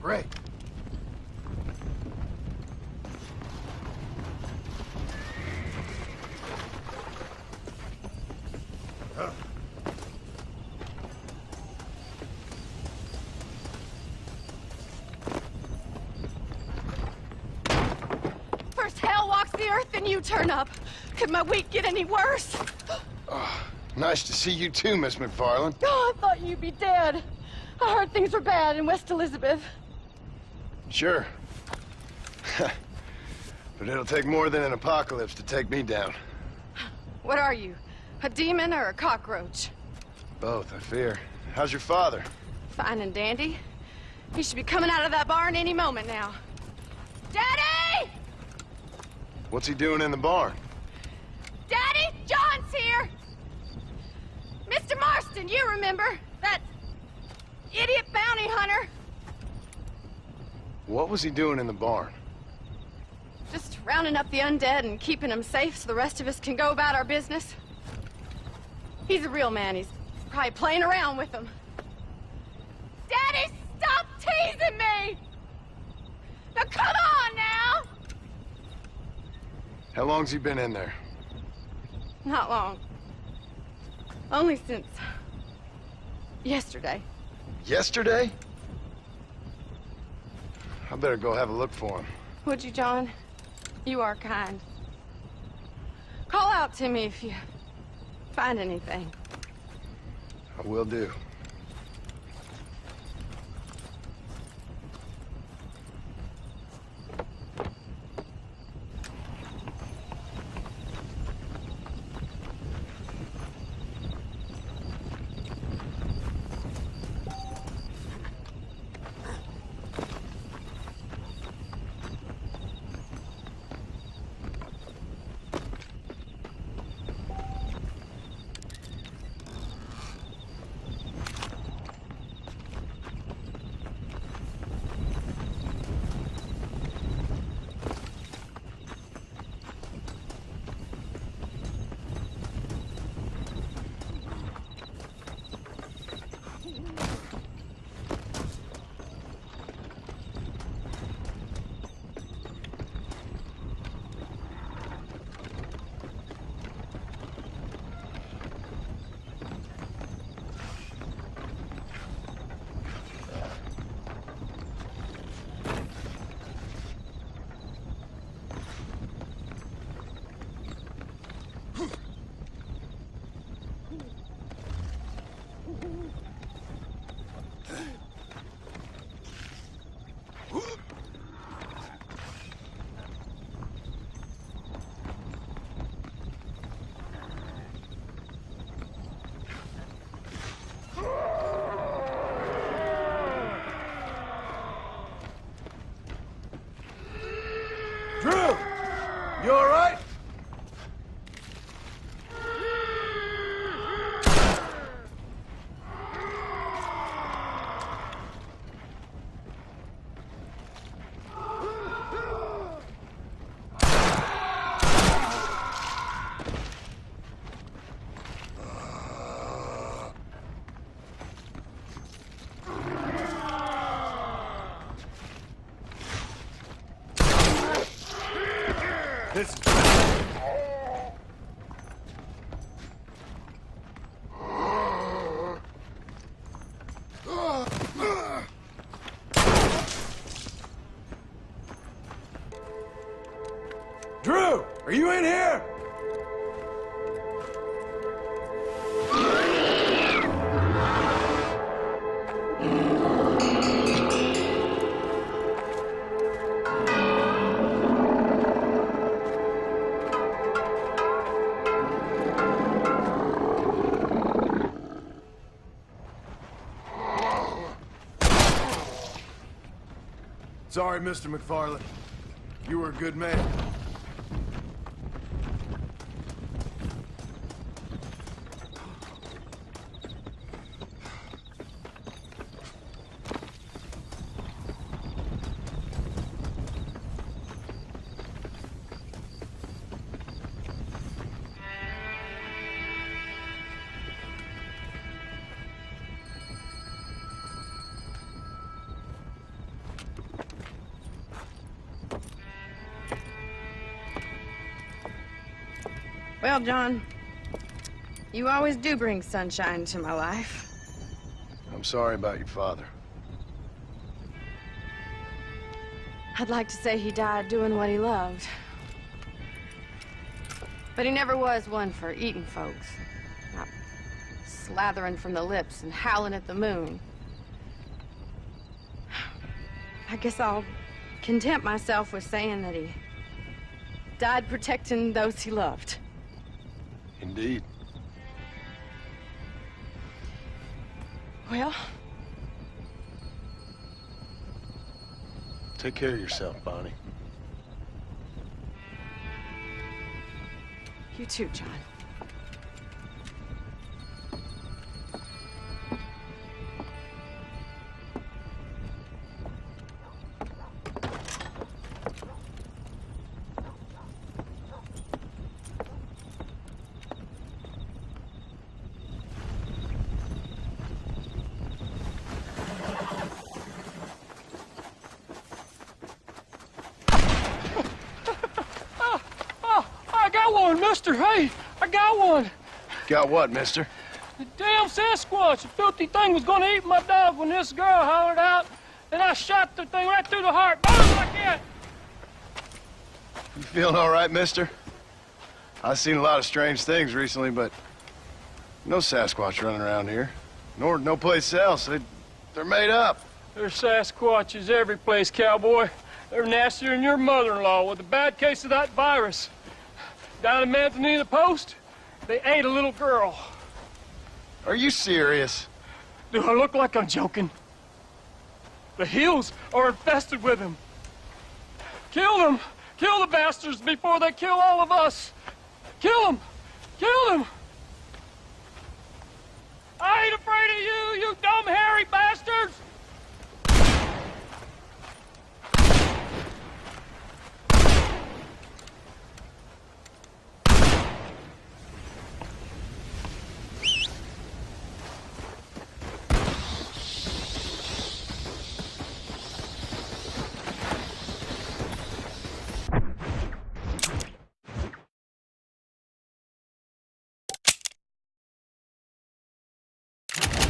Great. then you turn up. Could my week get any worse? Oh, nice to see you too, Miss McFarland. Oh, I thought you'd be dead. I heard things were bad in West Elizabeth. Sure. But it'll take more than an apocalypse to take me down. What are you? A demon or a cockroach? Both, I fear. How's your father? Fine and dandy. He should be coming out of that barn any moment now. Daddy! What's he doing in the barn? Daddy, John's here! Mr. Marston, you remember? That idiot bounty hunter. What was he doing in the barn? Just rounding up the undead and keeping them safe so the rest of us can go about our business. He's a real man. He's probably playing around with them. Daddy, stop teasing me! Now come on now! How long's he been in there? Not long. Only since yesterday. Yesterday? I better go have a look for him. Would you, John? You are kind. Call out to me if you find anything. I will do. Drew! You all right? This is... Drew, are you in here? Sorry, Mr. McFarland. You were a good man. Well, John, you always do bring sunshine to my life. I'm sorry about your father. I'd like to say he died doing what he loved. But he never was one for eating folks. Not slathering from the lips and howling at the moon. I guess I'll content myself with saying that he died protecting those he loved. Indeed. Well, take care of yourself, Bonnie. you too, John. Mister, hey, I got one. Got what, mister? The damn Sasquatch. The filthy thing was gonna eat my dog when this girl hollered out, and I shot the thing right through the heart. Boom, like that. You feeling all right, mister? I've seen a lot of strange things recently, but no Sasquatch running around here. Nor no place else. They're made up. There's Sasquatches every place, cowboy. They're nastier than your mother-in-law with a bad case of that virus. Down in Manzanita Post, they ate a little girl. Are you serious? Do I look like I'm joking? The hills are infested with them. Kill them! Kill the bastards before they kill all of us! Kill them! Kill them! I ain't afraid of you, you dumb hairy bastards!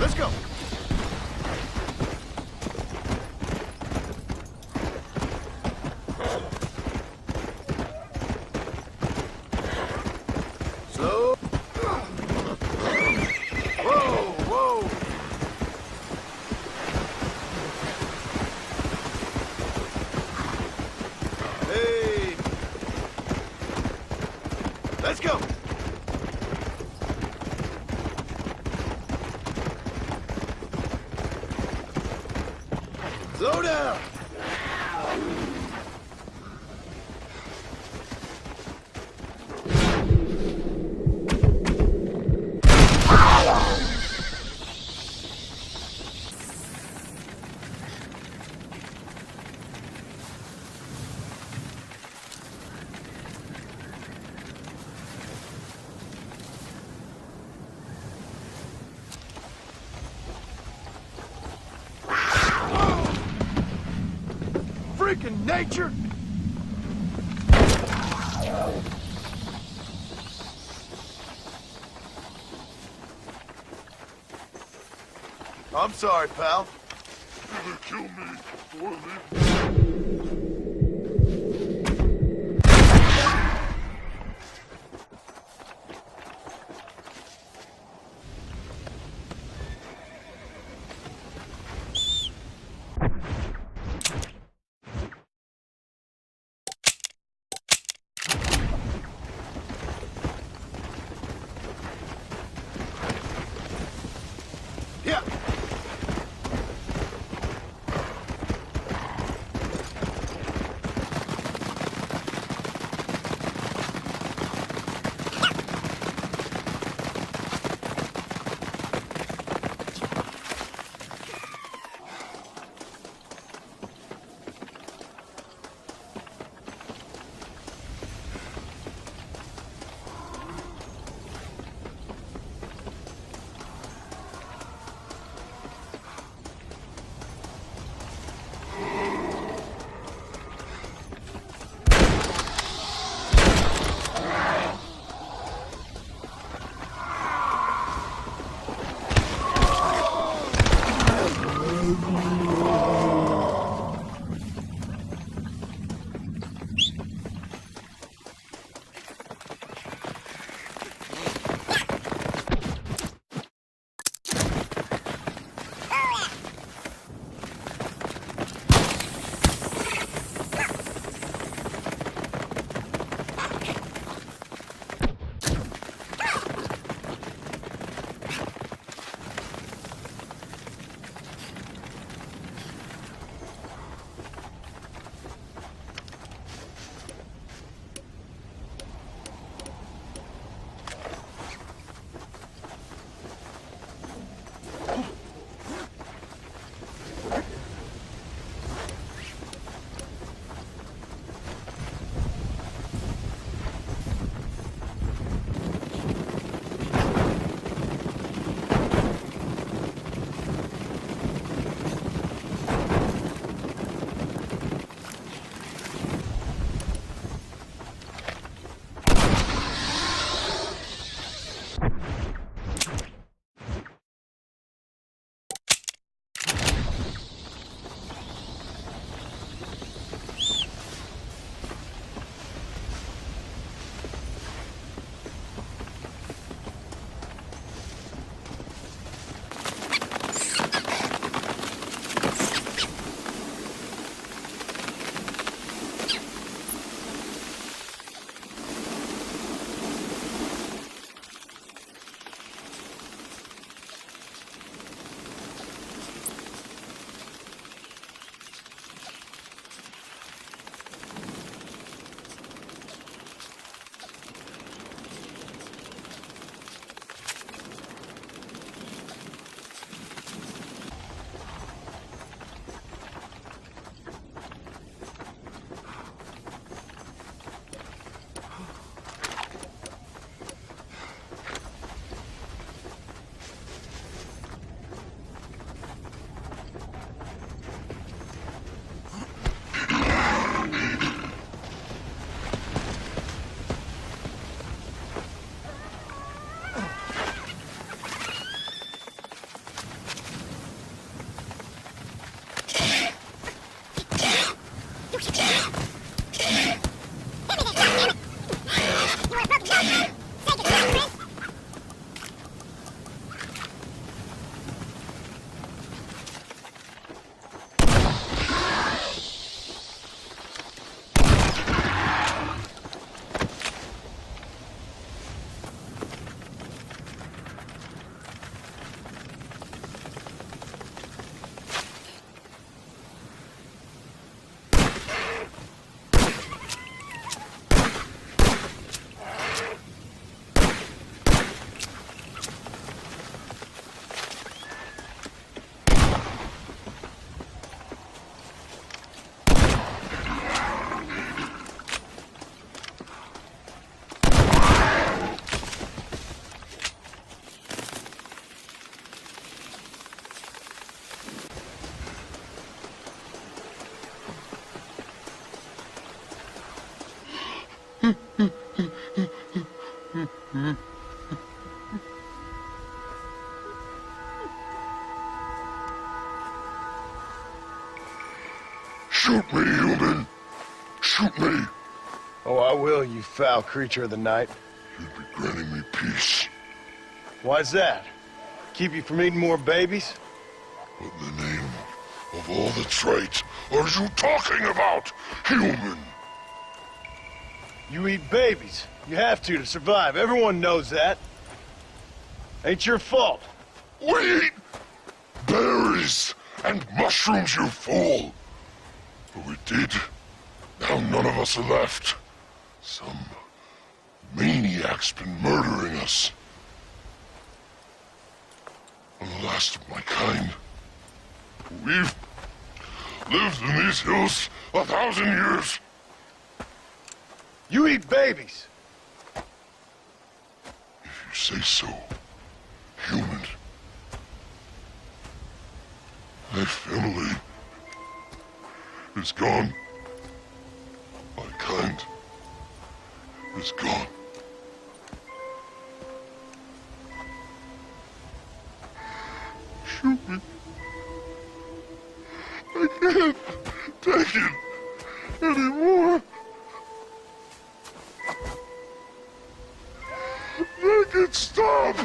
Let's go. Slow. Whoa, whoa. Hey. Let's go. Slow down! Freaking nature! I'm sorry, pal. Either kill me or leave me. Shoot me, human. Shoot me. Oh, I will, you foul creature of the night. You'd be granting me peace. Why's that? Keep you from eating more babies? What in the name of all that's right are you talking about, human? You eat babies. You have to survive. Everyone knows that. Ain't your fault. We eat berries and mushrooms, you fool. But we did. Now none of us are left. Some maniac's been murdering us. I'm the last of my kind. We've lived in these hills 1,000 years. You eat babies. If you say so, human. My family is gone. My kind is gone. Shoot me. I can't take it anymore. Make it stop.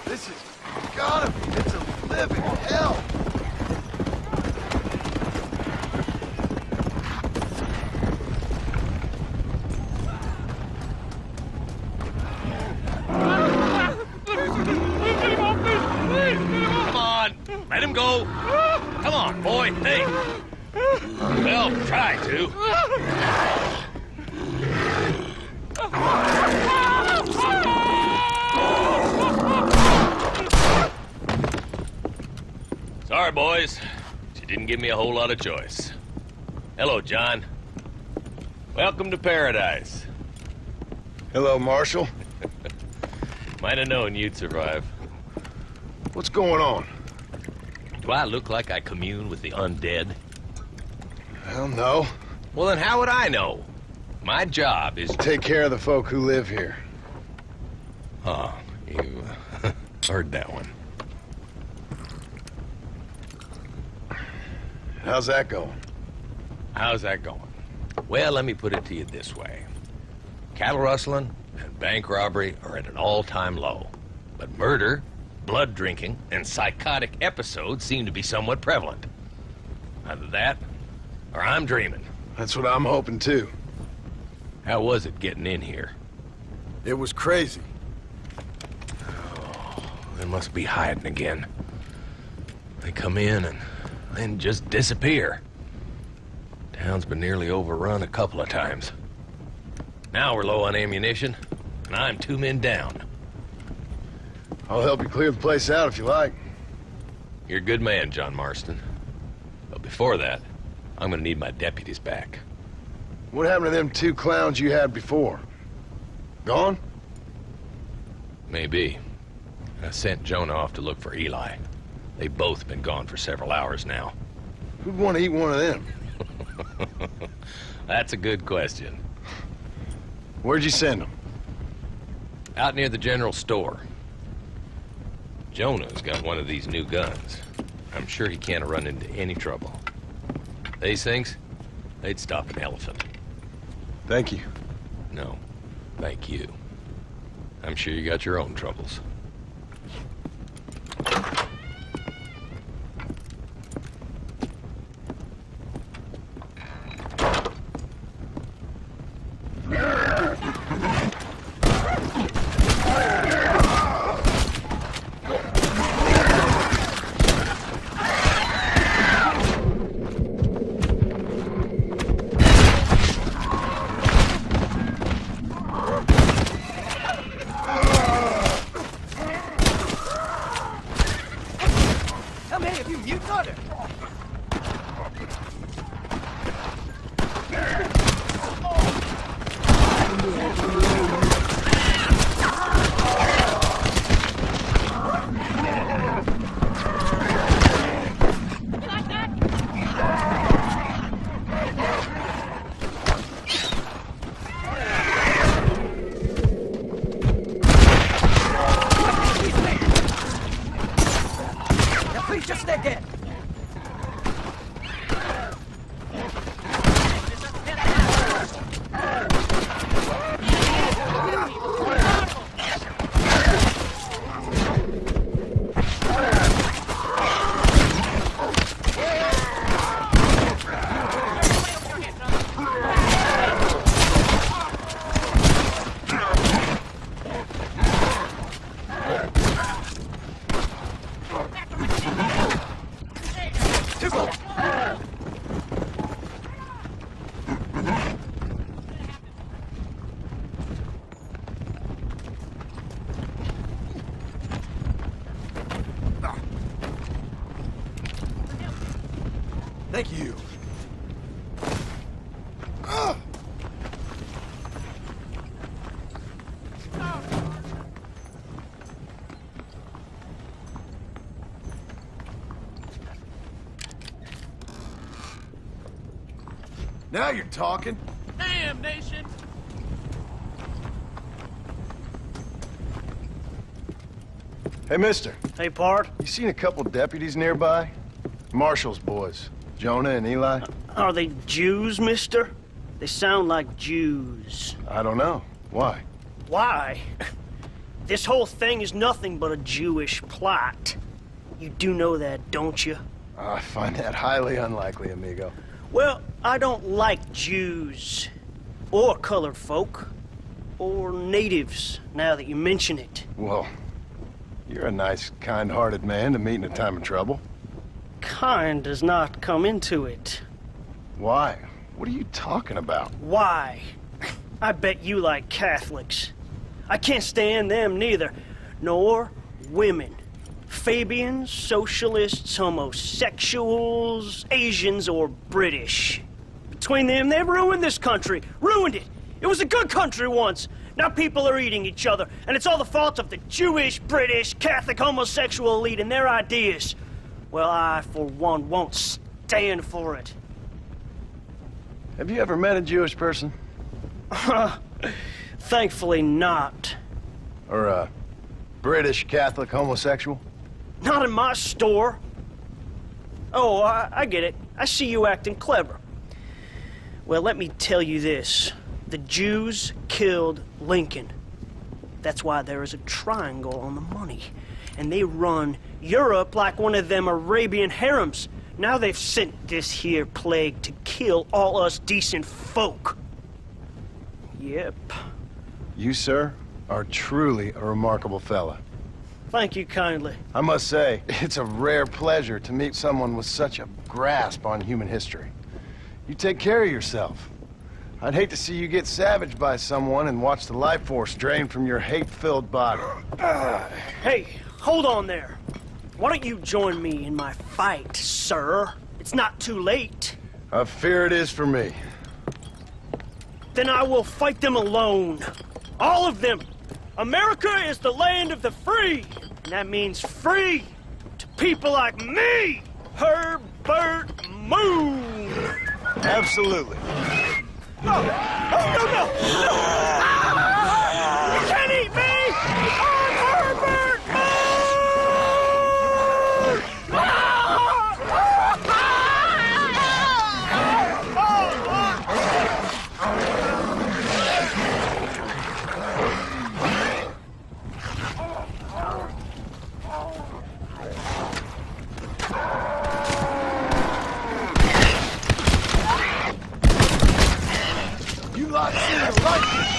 This has gotta be. It's a living hell. Come on, let him go. Come on, boy. Hey. Well, try to. Sorry, boys. She didn't give me a whole lot of choice. Hello, John. Welcome to paradise. Hello, Marshal. Might have known you'd survive. What's going on? Do I look like I commune with the undead? Hell no. Well, then how would I know? My job is... Take care of the folk who live here. Oh, you heard that one. How's that going? How's that going? Well, let me put it to you this way. Cattle rustling and bank robbery are at an all-time low. But murder, blood drinking, and psychotic episodes seem to be somewhat prevalent. Either that, or I'm dreaming. That's what I'm hoping, too. How was it getting in here? It was crazy. Oh, they must be hiding again. They come in and then just disappear. Town's been nearly overrun a couple of times. Now we're low on ammunition, and I'm 2 men down. I'll help you clear the place out if you like. You're a good man, John Marston. But before that, I'm gonna need my deputies back. What happened to them 2 clowns you had before? Gone? Maybe. I sent Jonah off to look for Eli. They've both been gone for several hours now. Who'd want to eat one of them? That's a good question. Where'd you send them? Out near the general store. Jonah's got one of these new guns. I'm sure he can't run into any trouble. These things, they'd stop an elephant. Thank you. No, thank you. I'm sure you got your own troubles. How many of you mutants are there? that get? Thank you. Now you're talking. Damn, nation! Hey, mister. Hey, Pard. You seen a couple deputies nearby? Marshall's boys, Jonah and Eli. Are they Jews, mister? They sound like Jews. I don't know. Why? Why? This whole thing is nothing but a Jewish plot. You do know that, don't you? I find that highly unlikely, amigo. Well, I don't like Jews. Or colored folk. Or natives, now that you mention it. Well, you're a nice, kind-hearted man to meet in a time of trouble. Kind does not come into it. Why? What are you talking about? Why? I bet you like Catholics. I can't stand them neither. Nor women. Fabians, socialists, homosexuals, Asians, or British. Between them, they've ruined this country. Ruined it. It was a good country once. Now people are eating each other, and it's all the fault of the Jewish, British, Catholic, homosexual elite and their ideas. Well, I, for one, won't stand for it. Have you ever met a Jewish person? Thankfully not. Or a British Catholic homosexual? Not in my store. Oh, I get it. I see you acting clever. Well, let me tell you this. The Jews killed Lincoln. That's why there is a triangle on the money. And they run Europe like one of them Arabian harems. Now they've sent this here plague to kill all us decent folk. Yep. You, sir, are truly a remarkable fella. Thank you kindly. I must say, it's a rare pleasure to meet someone with such a grasp on human history. You take care of yourself. I'd hate to see you get savaged by someone and watch the life force drain from your hate-filled body. Hey, hold on there. Why don't you join me in my fight, sir? It's not too late. I fear it is for me. Then I will fight them alone. All of them. America is the land of the free. And that means free to people like me, Herbert Moon. Absolutely. No! Oh, no, no! No! You can't eat me! I'm Herbert You lot seem to like this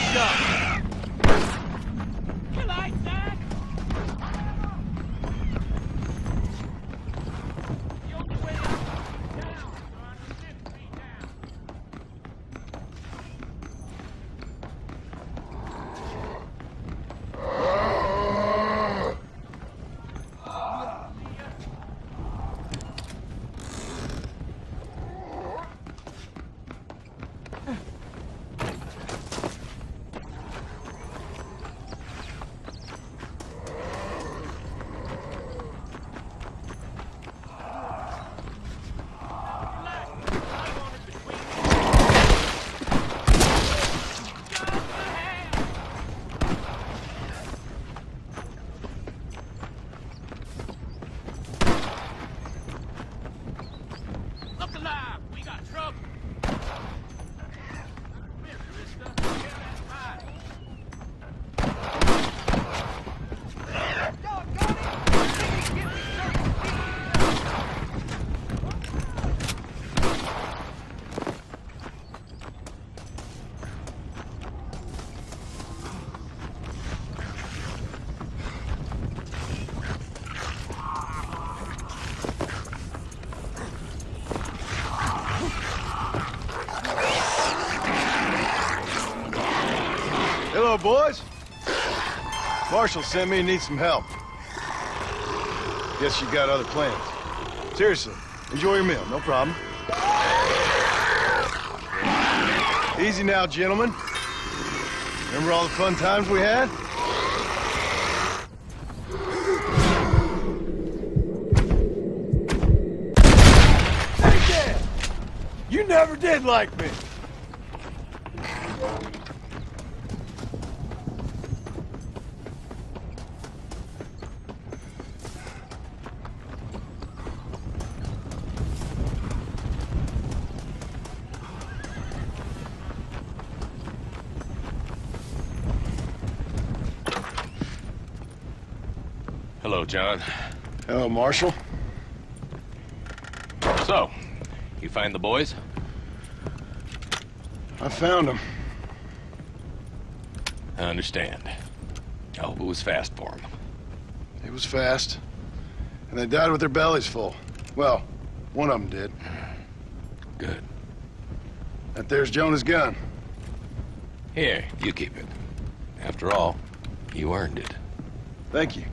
boys? Marshall sent me and needs some help. Guess you got other plans. Seriously, enjoy your meal, no problem. Easy now, gentlemen. Remember all the fun times we had? Hey, Dad! You never did like me. Hello, John. Hello, Marshall. So, you find the boys? I found them. I understand. I hope it was fast for them. It was fast. And they died with their bellies full. Well, one of them did. Good. That there's Jonah's gun. Here, you keep it. After all, you earned it. Thank you.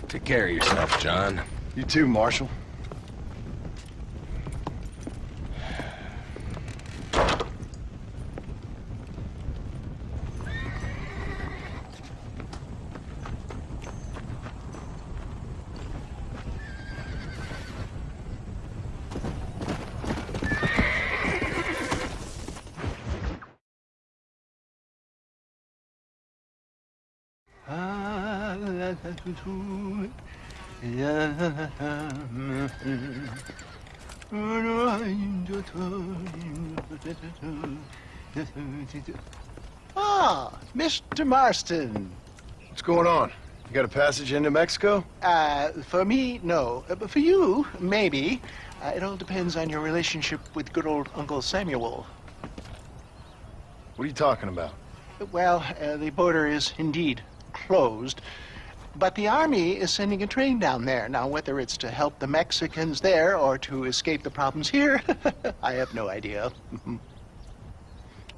Take care of yourself, John. You too, Marshall. Ah, Mr. Marston. What's going on? You got a passage into Mexico? For me, no. But for you, maybe. It all depends on your relationship with good old Uncle Samuel. What are you talking about? Well, the border is indeed closed, but the Army is sending a train down there. Now, whether it's to help the Mexicans there or to escape the problems here, I have no idea.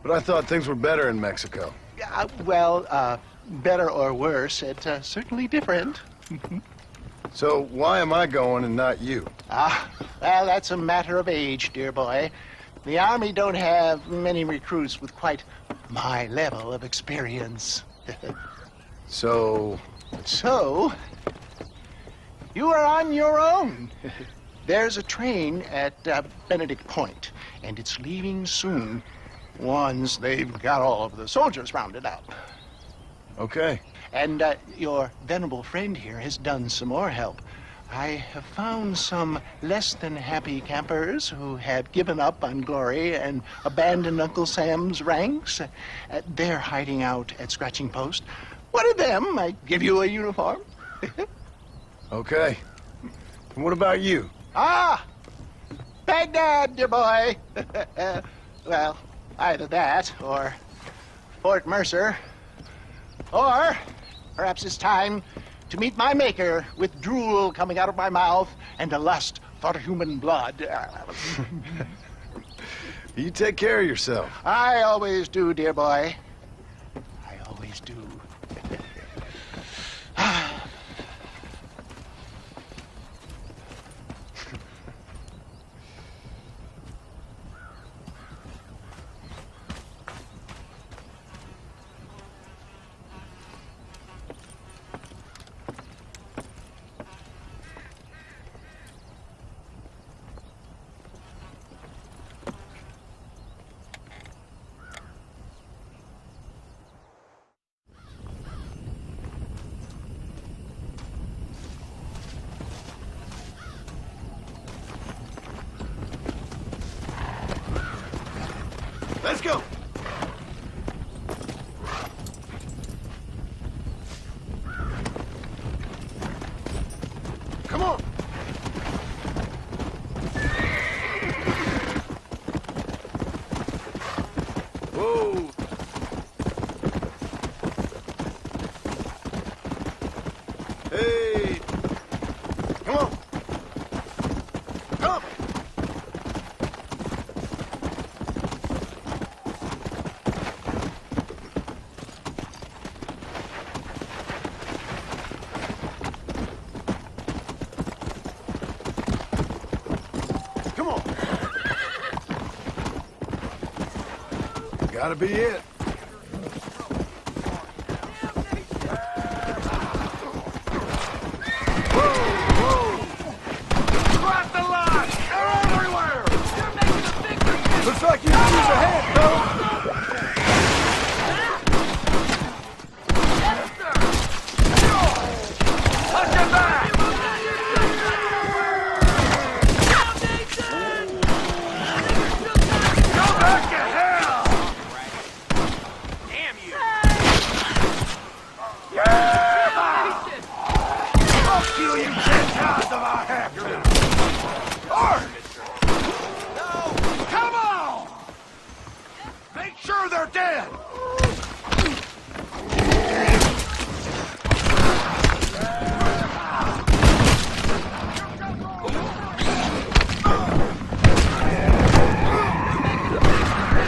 But I thought things were better in Mexico. Well, better or worse, it's certainly different. So why am I going and not you? Well, that's a matter of age, dear boy. The Army don't have many recruits with quite my level of experience. So, you are on your own. There's a train at Benedict Point, and it's leaving soon once they've got all of the soldiers rounded up. Okay. And your venerable friend here has done some more help. I have found some less than happy campers who have given up on glory and abandoned Uncle Sam's ranks. They're hiding out at Scratching Post. One of them might give you a uniform. Okay. And what about you? Baghdad, dear boy. Well, either that or Fort Mercer. Or perhaps it's time to meet my maker with drool coming out of my mouth and a lust for human blood. You take care of yourself. I always do, dear boy. I always do. Let's go. Come on. Whoa. Hey. Come on. Come. Gotta be it. Looks like you can use a hand, fella. Touch him back! Go back to hell! Damn you! Yeah! I'll kill you 10 times if I have to! Arr! Come on! Make sure they're dead!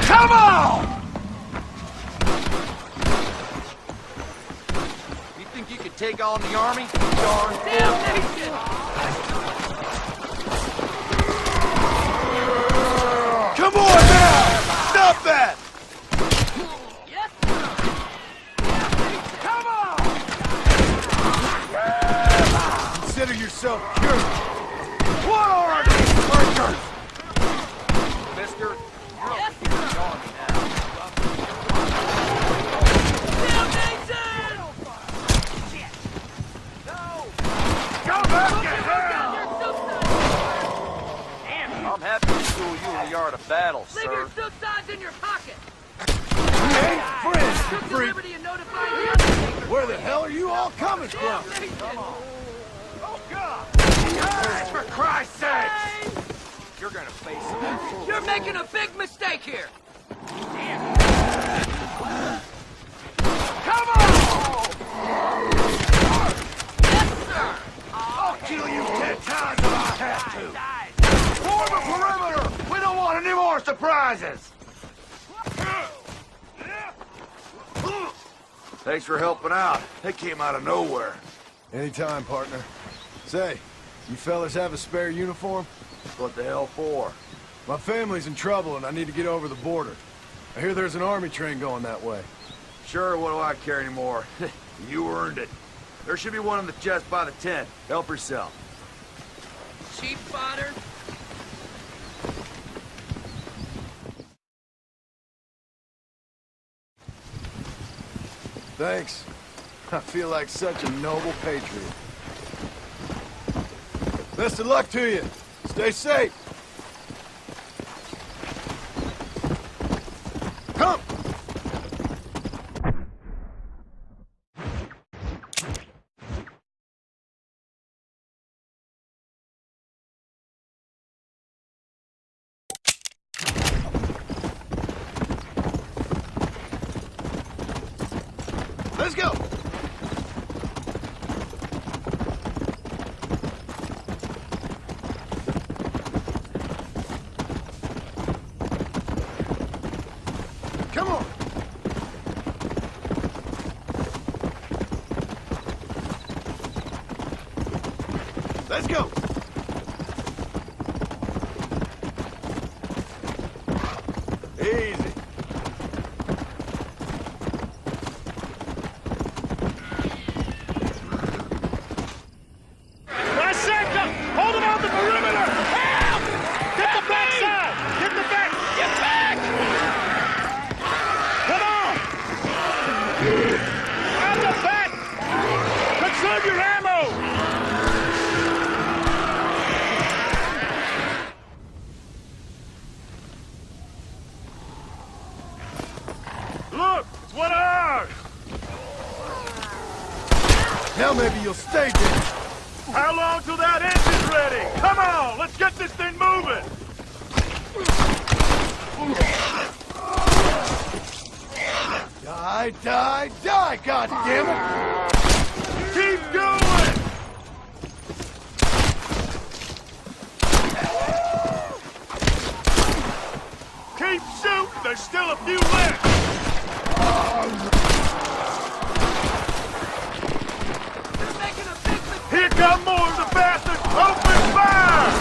Come on! You think you could take on the army? Darn damnation! Come on now! Stop that! Yes, sir! Come on! Consider yourself cured. What are these creatures? Mister, you're yes, in the army now. Damnation! Shit! No! Go back to hell! I'm happy to school you in the art of battle, sir. Leave your silk signs in your pocket! Hey, friends, you freak! Where the Where hell are you all coming from? Oh, God! Hey, for Christ's sake! You're gonna face it. You're making a big mistake here! Damn. Come on! Yes, sir! I'll kill you 10 times if I have to! Form a perimeter! We don't want any more surprises! Thanks for helping out. They came out of nowhere. Anytime, partner. Say, you fellas have a spare uniform? What the hell for? My family's in trouble and I need to get over the border. I hear there's an army train going that way. Sure, what do I care anymore? You earned it. There should be one in the chest by the tent. Help yourself. Cheap fodder? Thanks. I feel like such a noble patriot. Best of luck to you. Stay safe. Come! Let's go! Come on! Let's go! Easy. Hold him on the perimeter! Help! Get the back side! Get the back! Get back! Come on! Out the back! Conserve your ammo! Look! It's one of ours! Now maybe you'll stay dead. How long till that engine's ready? Come on, let's get this thing moving! Die, die, die, goddammit! Keep going! Keep shooting, there's still a few left! Here come more of the bastards! Open fire!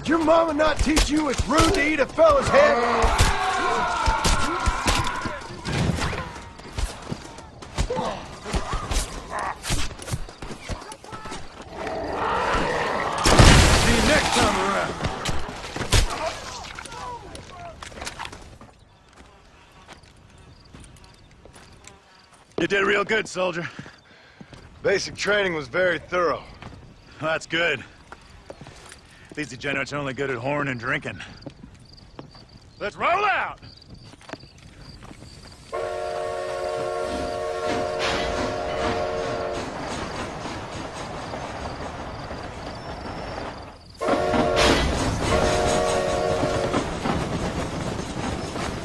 your mama not teach you it's rude to eat a fella's head? See you next time around. You did real good, soldier. Basic training was very thorough. Well, that's good. These degenerates are only good at whoring and drinking. Let's roll out!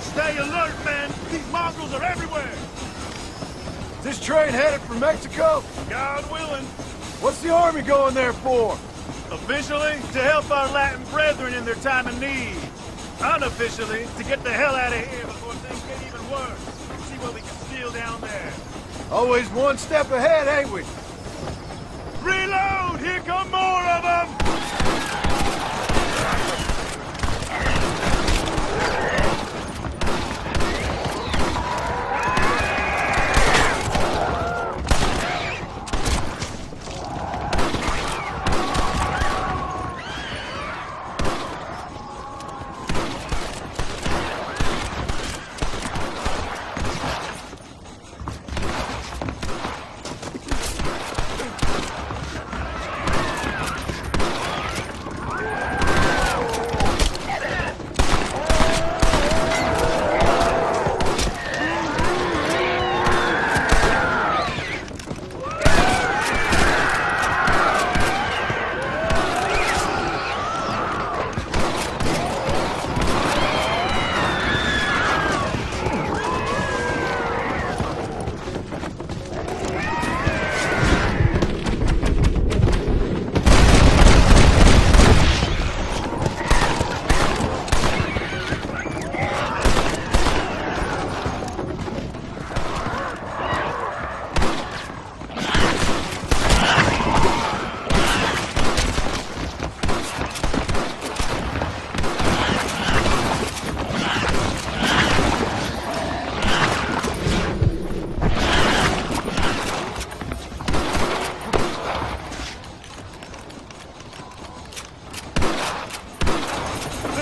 Stay alert, man! These mongrels are everywhere! Is this train headed for Mexico? God willing. What's the army going there for? Officially, to help our Latin brethren in their time of need. Unofficially, to get the hell out of here before things get even worse. See what we can steal down there. Always one step ahead, ain't we? Reload! Here come more of them!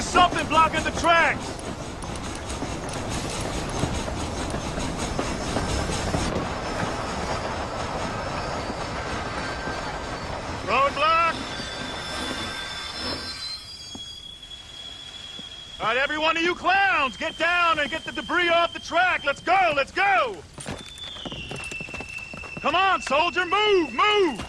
Something blocking the tracks! Roadblock! All right, every one of you clowns, get down and get the debris off the track! Let's go, let's go! Come on, soldier, move, move!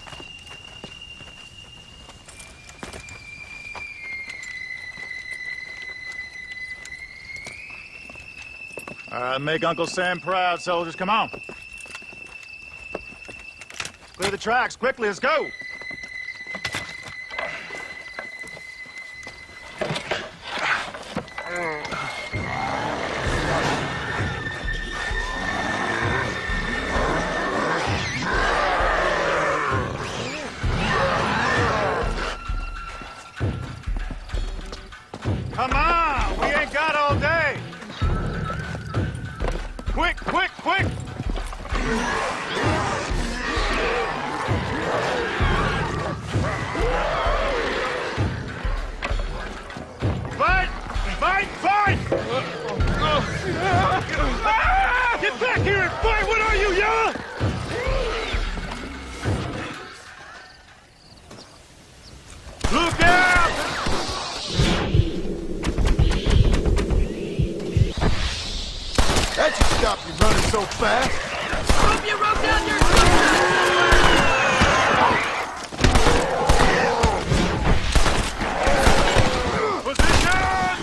Make Uncle Sam proud, soldiers. Come on. Clear the tracks quickly. Let's go. Come on. We ain't got all day. Quick, quick, quick! Fight! Fight! Fight! Get back here and fight! What are you, yellow? Look out! That should stop you running so fast. Hope you wrote down your Position!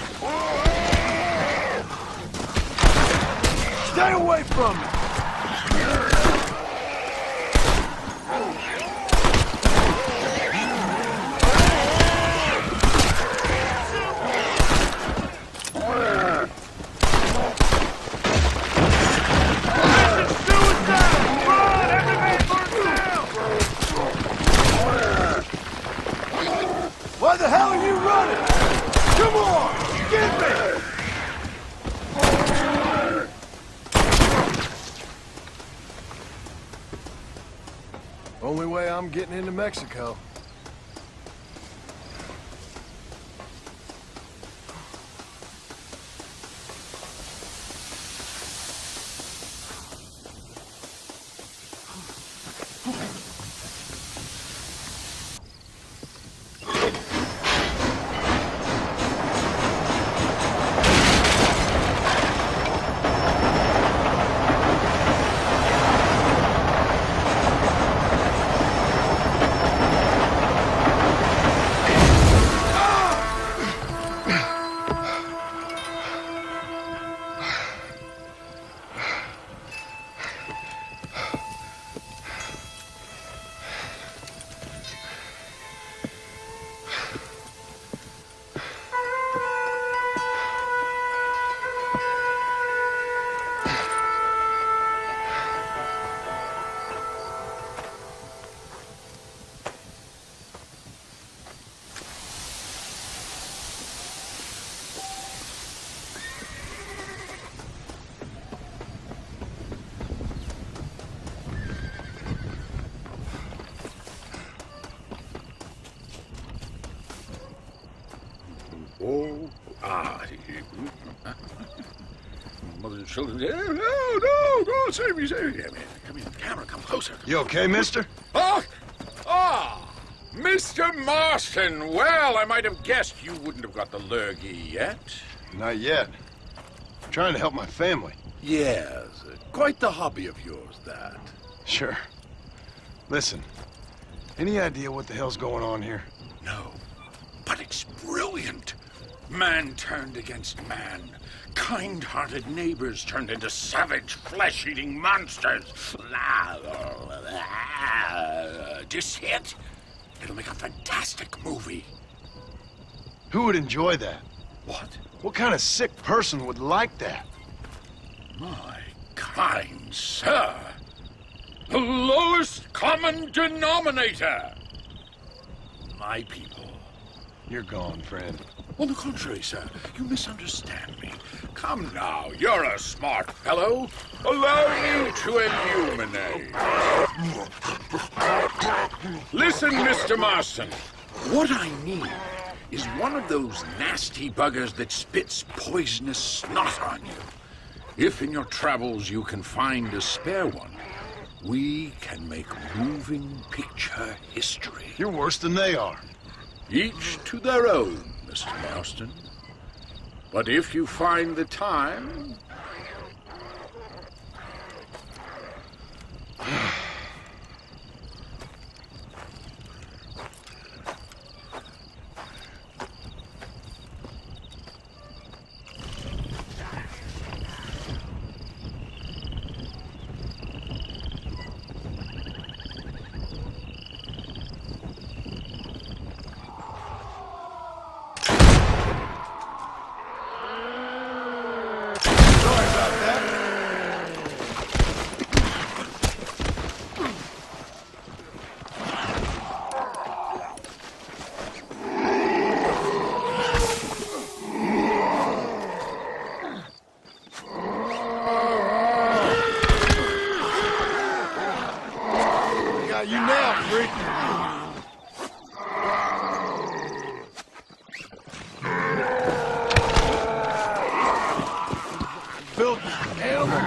Stay away from me! Why the hell are you running? Come on! Get me! Only way I'm getting into Mexico. Mother and children. No, save me. Come here, camera, come closer. You okay, mister? Mr. Marston. Well, I might have guessed you wouldn't have got the lurgy yet. Not yet. I'm trying to help my family. Yes, quite the hobby of yours, that. Sure. Listen, any idea what the hell's going on here? No, but it's brilliant. Man turned against man. Kind-hearted neighbors turned into savage, flesh-eating monsters. Do you see it? It'll make a fantastic movie. Who would enjoy that? What? What kind of sick person would like that? My kind sir. The lowest common denominator. My people. You're gone, friend. On the contrary, sir, you misunderstand me. Come now, you're a smart fellow. Allow me to illuminate. Listen, Mr. Marston. What I need is one of those nasty buggers that spits poisonous snot on you. If in your travels you can find a spare one, we can make moving picture history. You're worse than they are. Each to their own, Mr. Marston. But if you find the time... You now, freak. Filthy animal.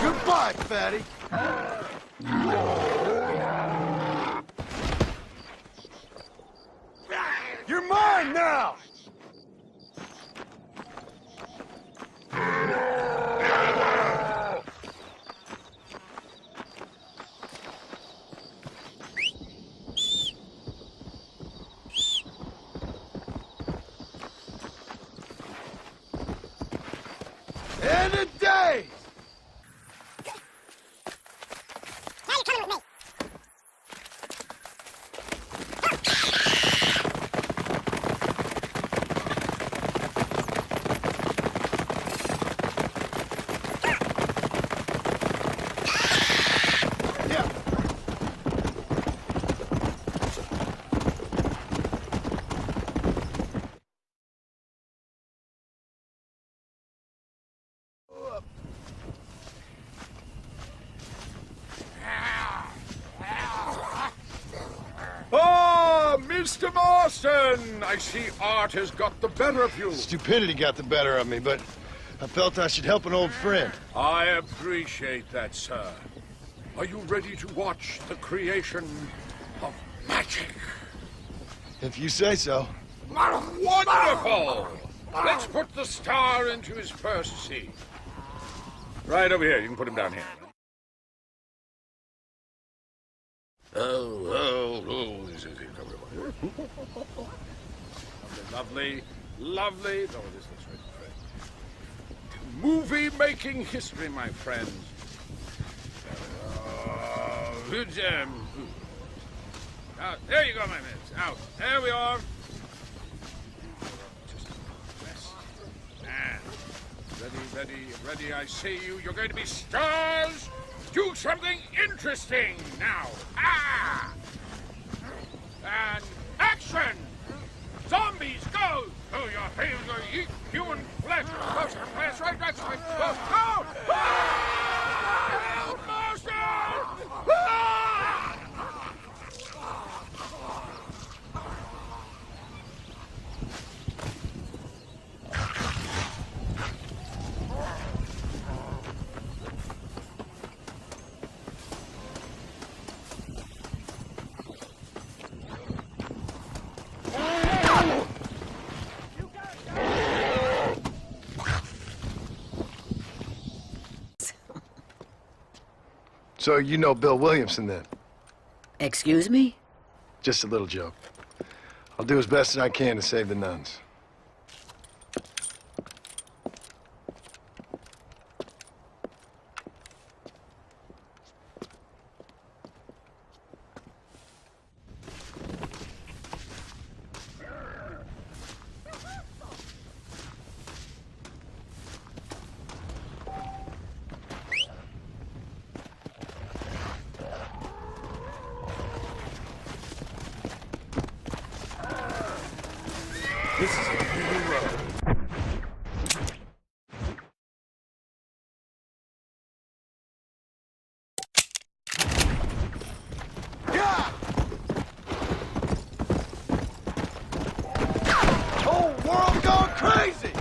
Goodbye, fatty. You're mine! time now! End of days! Now you're coming with me. Ah, Mr. Marston! I see art has got the better of you. Stupidity got the better of me, but I felt I should help an old friend. I appreciate that, sir. Are you ready to watch the creation of magic? If you say so. Wonderful! Let's put the star into his purse, see. Right over here. You can put him down here. Oh. Lovely. Oh, this looks right. Movie-making history, my friends. Out. There you go, my friends. Out. There we are. Just rest. And ready. I say you. You're going to be stars. Do something interesting now. And action! Zombies, go! Oh, your hands are eat human flesh. Flesh, right. Go! Help, Master! So you know Bill Williamson then? Excuse me? Just a little joke. I'll do as best as I can to save the nuns. This is a new road. Yeah! Whole world gone crazy!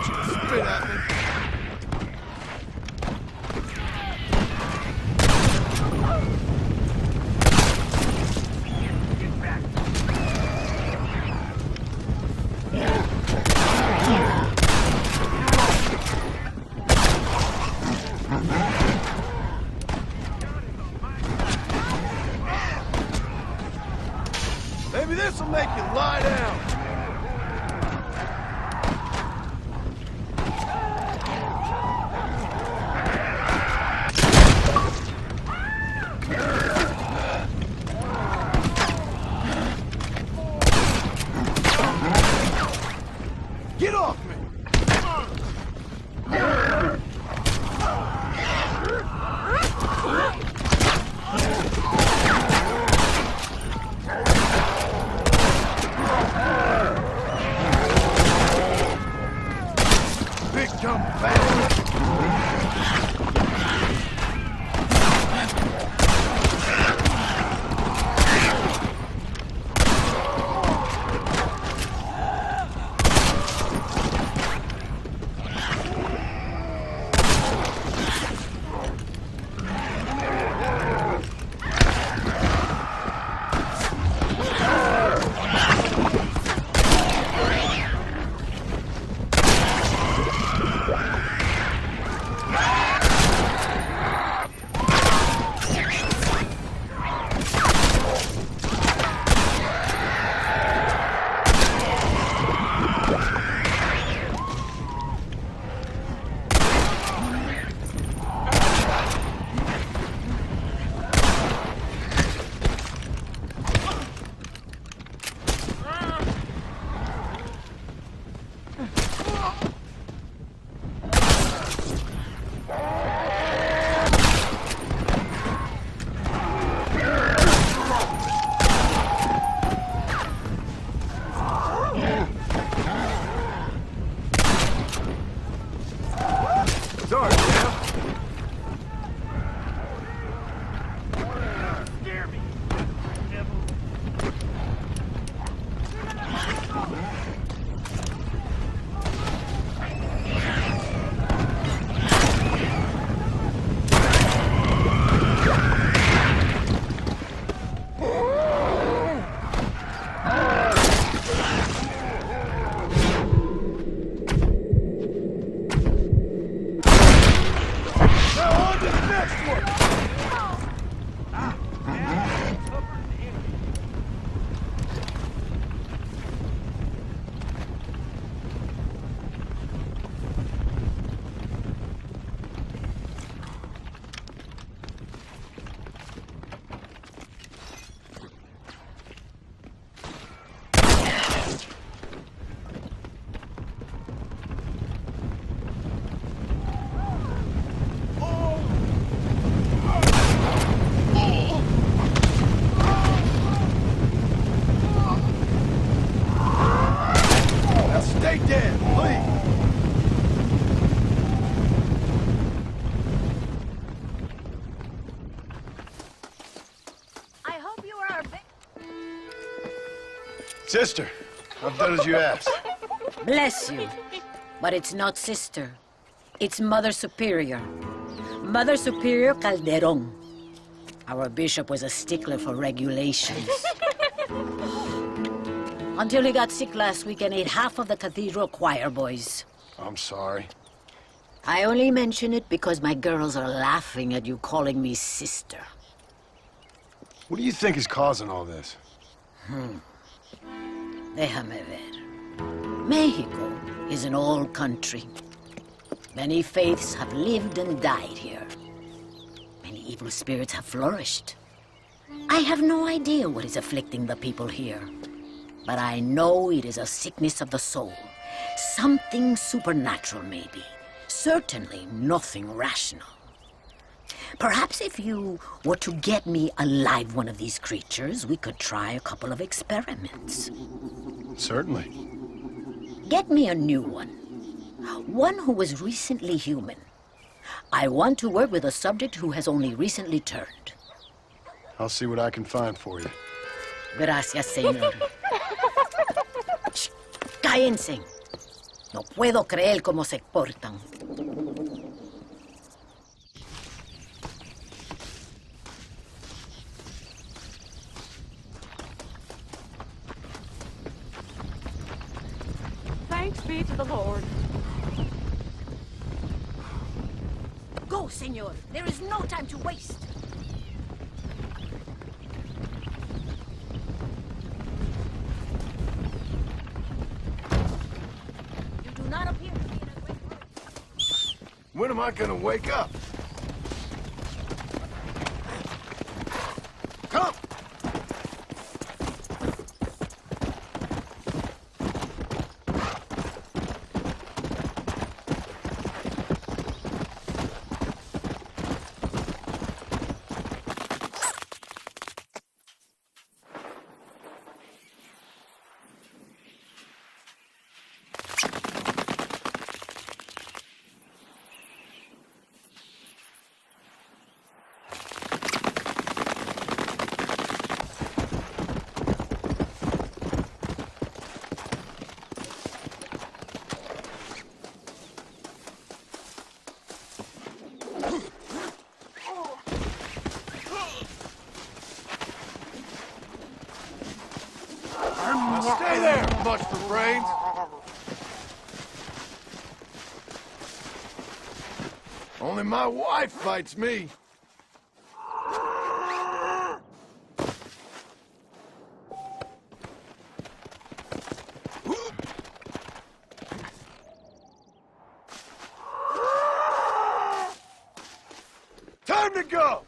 want you to spit at me. Maybe this'll make you lie down. Get off me! Big dumb bastard! Sorry, man. Scare me, devil. Stay dead, please! I hope you are a big... Sister, I've done as you asked. Bless you. But it's not sister. It's Mother Superior. Mother Superior Calderon. Our bishop was a stickler for regulations. Until he got sick last week and ate half of the cathedral choir boys. I'm sorry. I only mention it because my girls are laughing at you calling me sister. What do you think is causing all this? Déjame ver. Mexico is an old country. Many faiths have lived and died here. Many evil spirits have flourished. I have no idea what is afflicting the people here. But I know it is a sickness of the soul. Something supernatural, maybe. Certainly nothing rational. Perhaps if you were to get me a live one of these creatures, we could try a couple of experiments. Certainly. Get me a new one. One who was recently human. I want to work with a subject who has only recently turned. I'll see what I can find for you. Gracias, señor. Shh, cállense. No puedo creer cómo se portan. Thanks be to the Lord. Go, senor. There is no time to waste. You do not appear to be in a great hurry. When am I gonna wake up? Come! Stay there! Much for brains. Only my wife fights me. Time to go!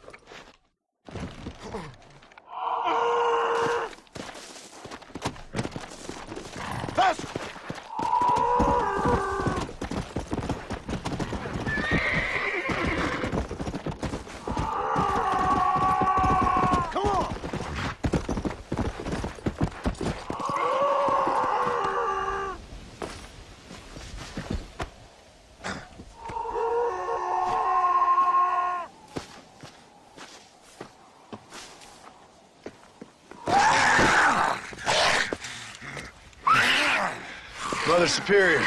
Faster! Come on! Mother Superior,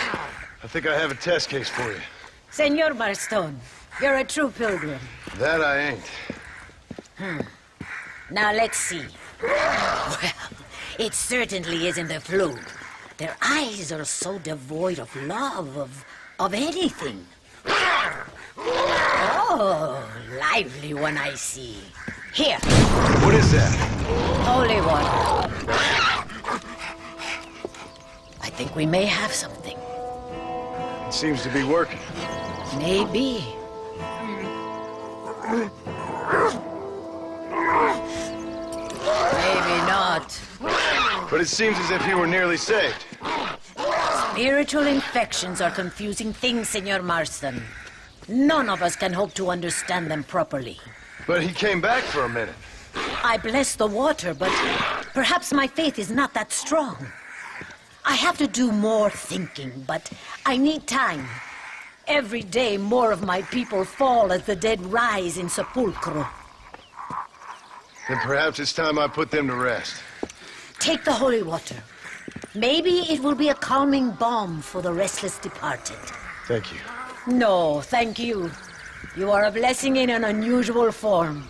I think I have a test case for you. Senor Marston, you're a true pilgrim. That I ain't. Now let's see. Well, it certainly isn't the flu. Their eyes are so devoid of love, of anything. Oh, lively one I see. Here. What is that? Holy water. I think we may have something. It seems to be working. Maybe. Maybe not. But it seems as if he were nearly saved. Spiritual infections are confusing things, Senor Marston. None of us can hope to understand them properly. But he came back for a minute. I bless the water, but perhaps my faith is not that strong. I have to do more thinking, but I need time. Every day, more of my people fall as the dead rise in sepulchro. Then perhaps it's time I put them to rest. Take the holy water. Maybe it will be a calming balm for the restless departed. Thank you. No, thank you. You are a blessing in an unusual form.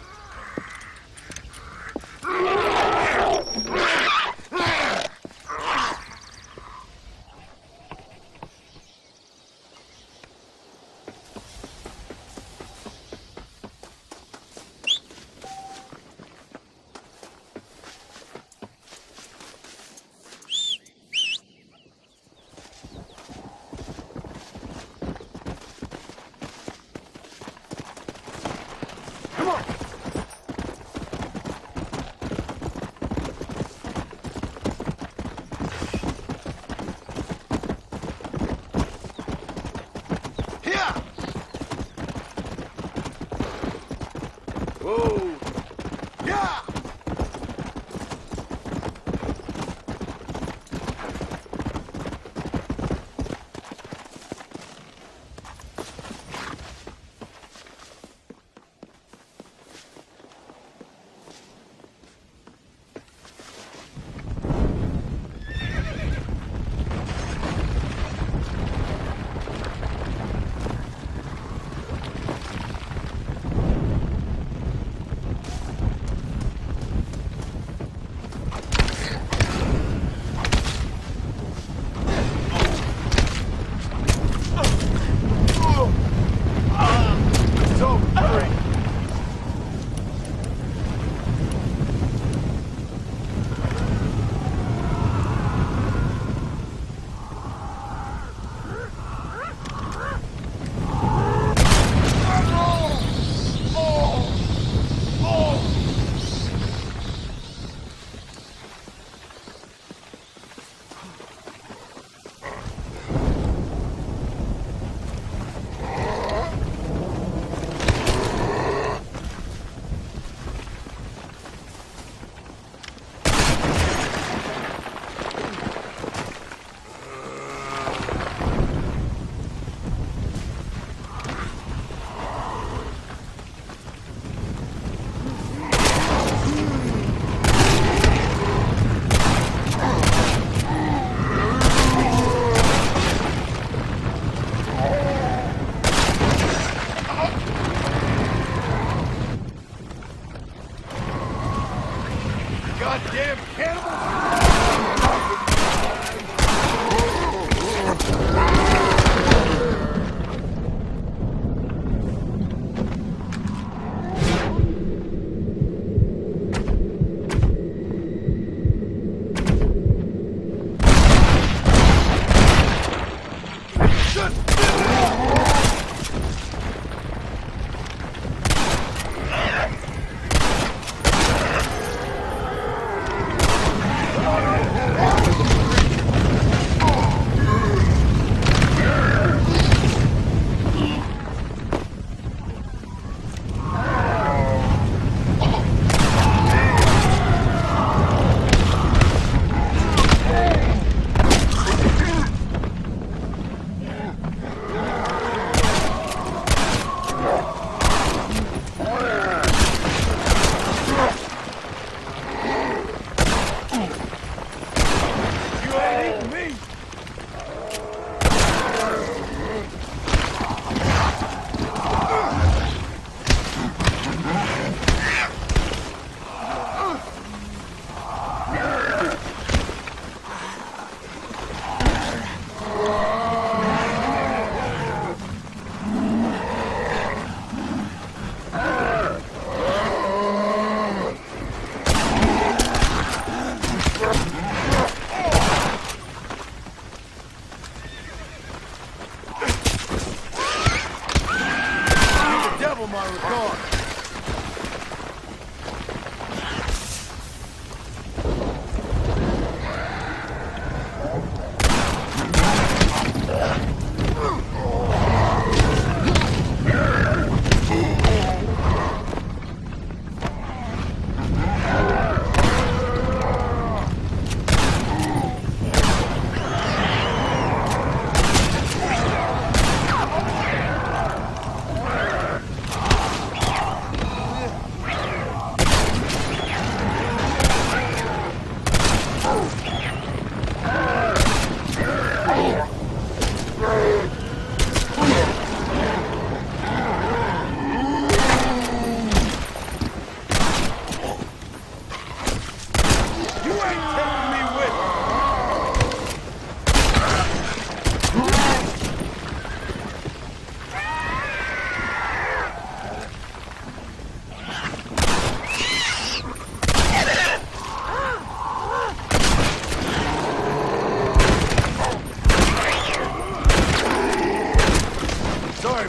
Whoa! Yeah!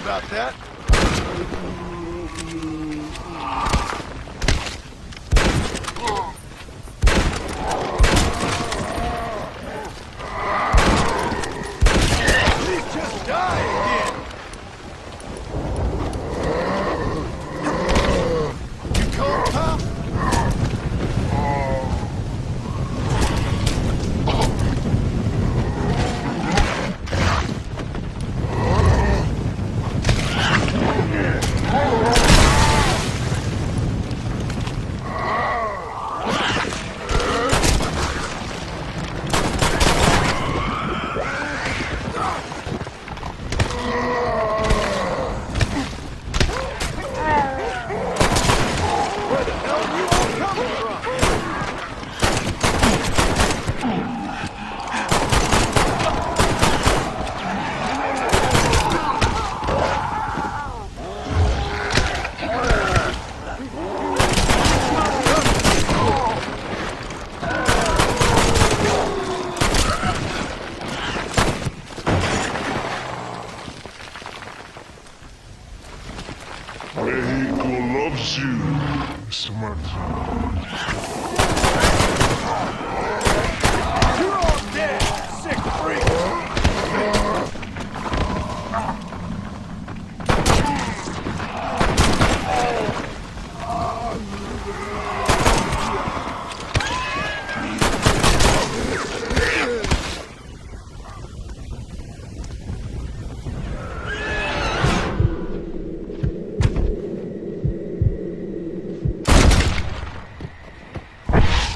about that. Please just die again. You cold, pal? Mexico loves you, Mr. Martin. You're all dead, sick freak!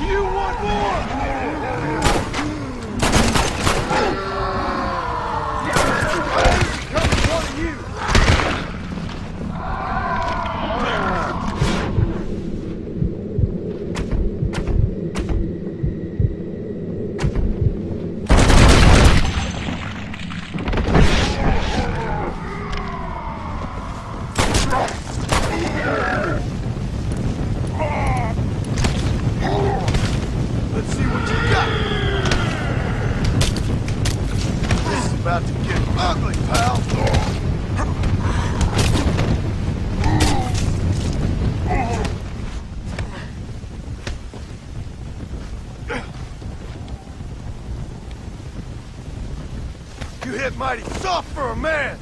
You want more? Coming for you! Let's see what you got. This is about to get ugly, pal. You hit mighty soft for a man.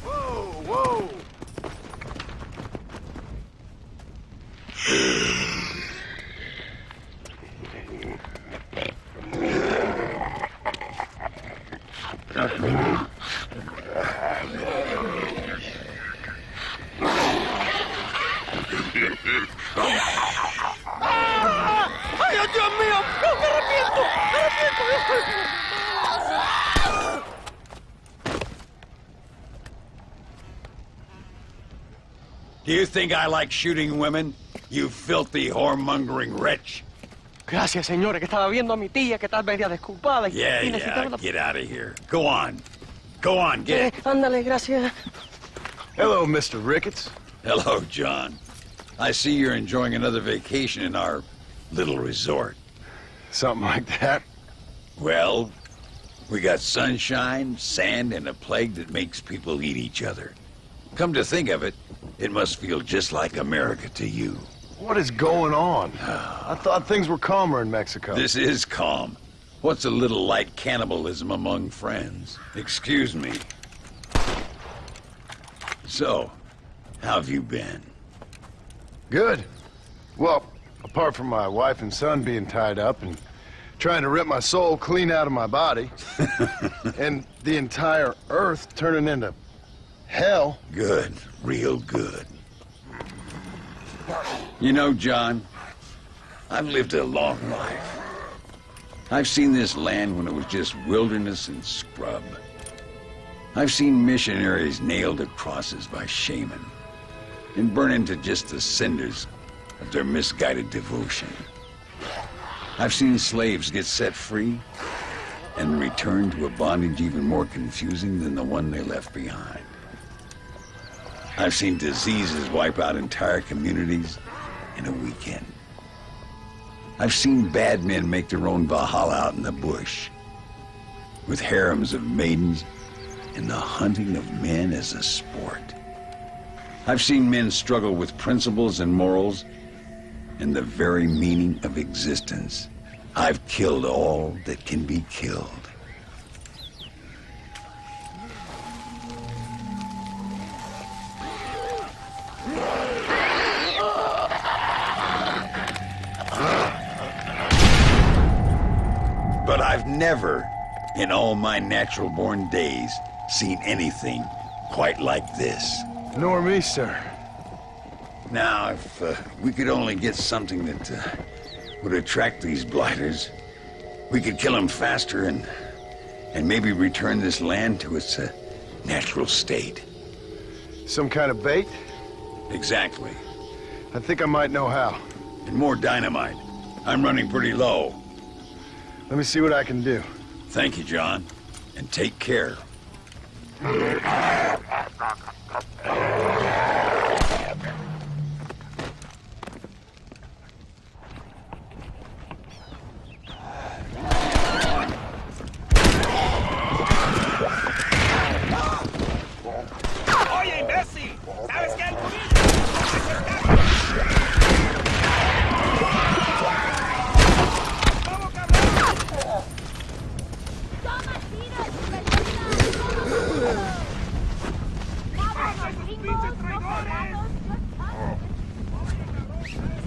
Whoa, whoa. ¡Ay, Dios mío! ¡No, me arrepiento! ¡Me arrepiento! Do you think I like shooting women? You filthy, whoremongering wretch. Gracias, señores, que estaba viendo a mi tía que tal vez ya desculpada. Yeah, get out of here. Go on. Go on, get it. Ándale, gracias. Hello, Mr. Ricketts. Hello, John. I see you're enjoying another vacation in our little resort. Something like that. Well, we got sunshine, sand, and a plague that makes people eat each other. Come to think of it, it must feel just like America to you. What is going on? I thought things were calmer in Mexico. This is calm. What's a little light cannibalism among friends? Excuse me. So, how have you been? Good. Well, apart from my wife and son being tied up and trying to rip my soul clean out of my body, and the entire Earth turning into hell. Good. Real good. You know, John, I've lived a long life. I've seen this land when it was just wilderness and scrub. I've seen missionaries nailed to crosses by shaman and burn into just the cinders of their misguided devotion. I've seen slaves get set free and return to a bondage even more confusing than the one they left behind. I've seen diseases wipe out entire communities in a weekend. I've seen bad men make their own Valhalla out in the bush, with harems of maidens and the hunting of men as a sport. I've seen men struggle with principles and morals and the very meaning of existence. I've killed all that can be killed. But I've never, in all my natural-born days, seen anything quite like this. Nor me, sir. Now, if we could only get something that would attract these blighters, we could kill them faster and maybe return this land to its natural state. Some kind of bait? Exactly. I think I might know how. And more dynamite. I'm running pretty low. Let me see what I can do. Thank you, John. And take care. Oye, imbécil, ¿sabes qué?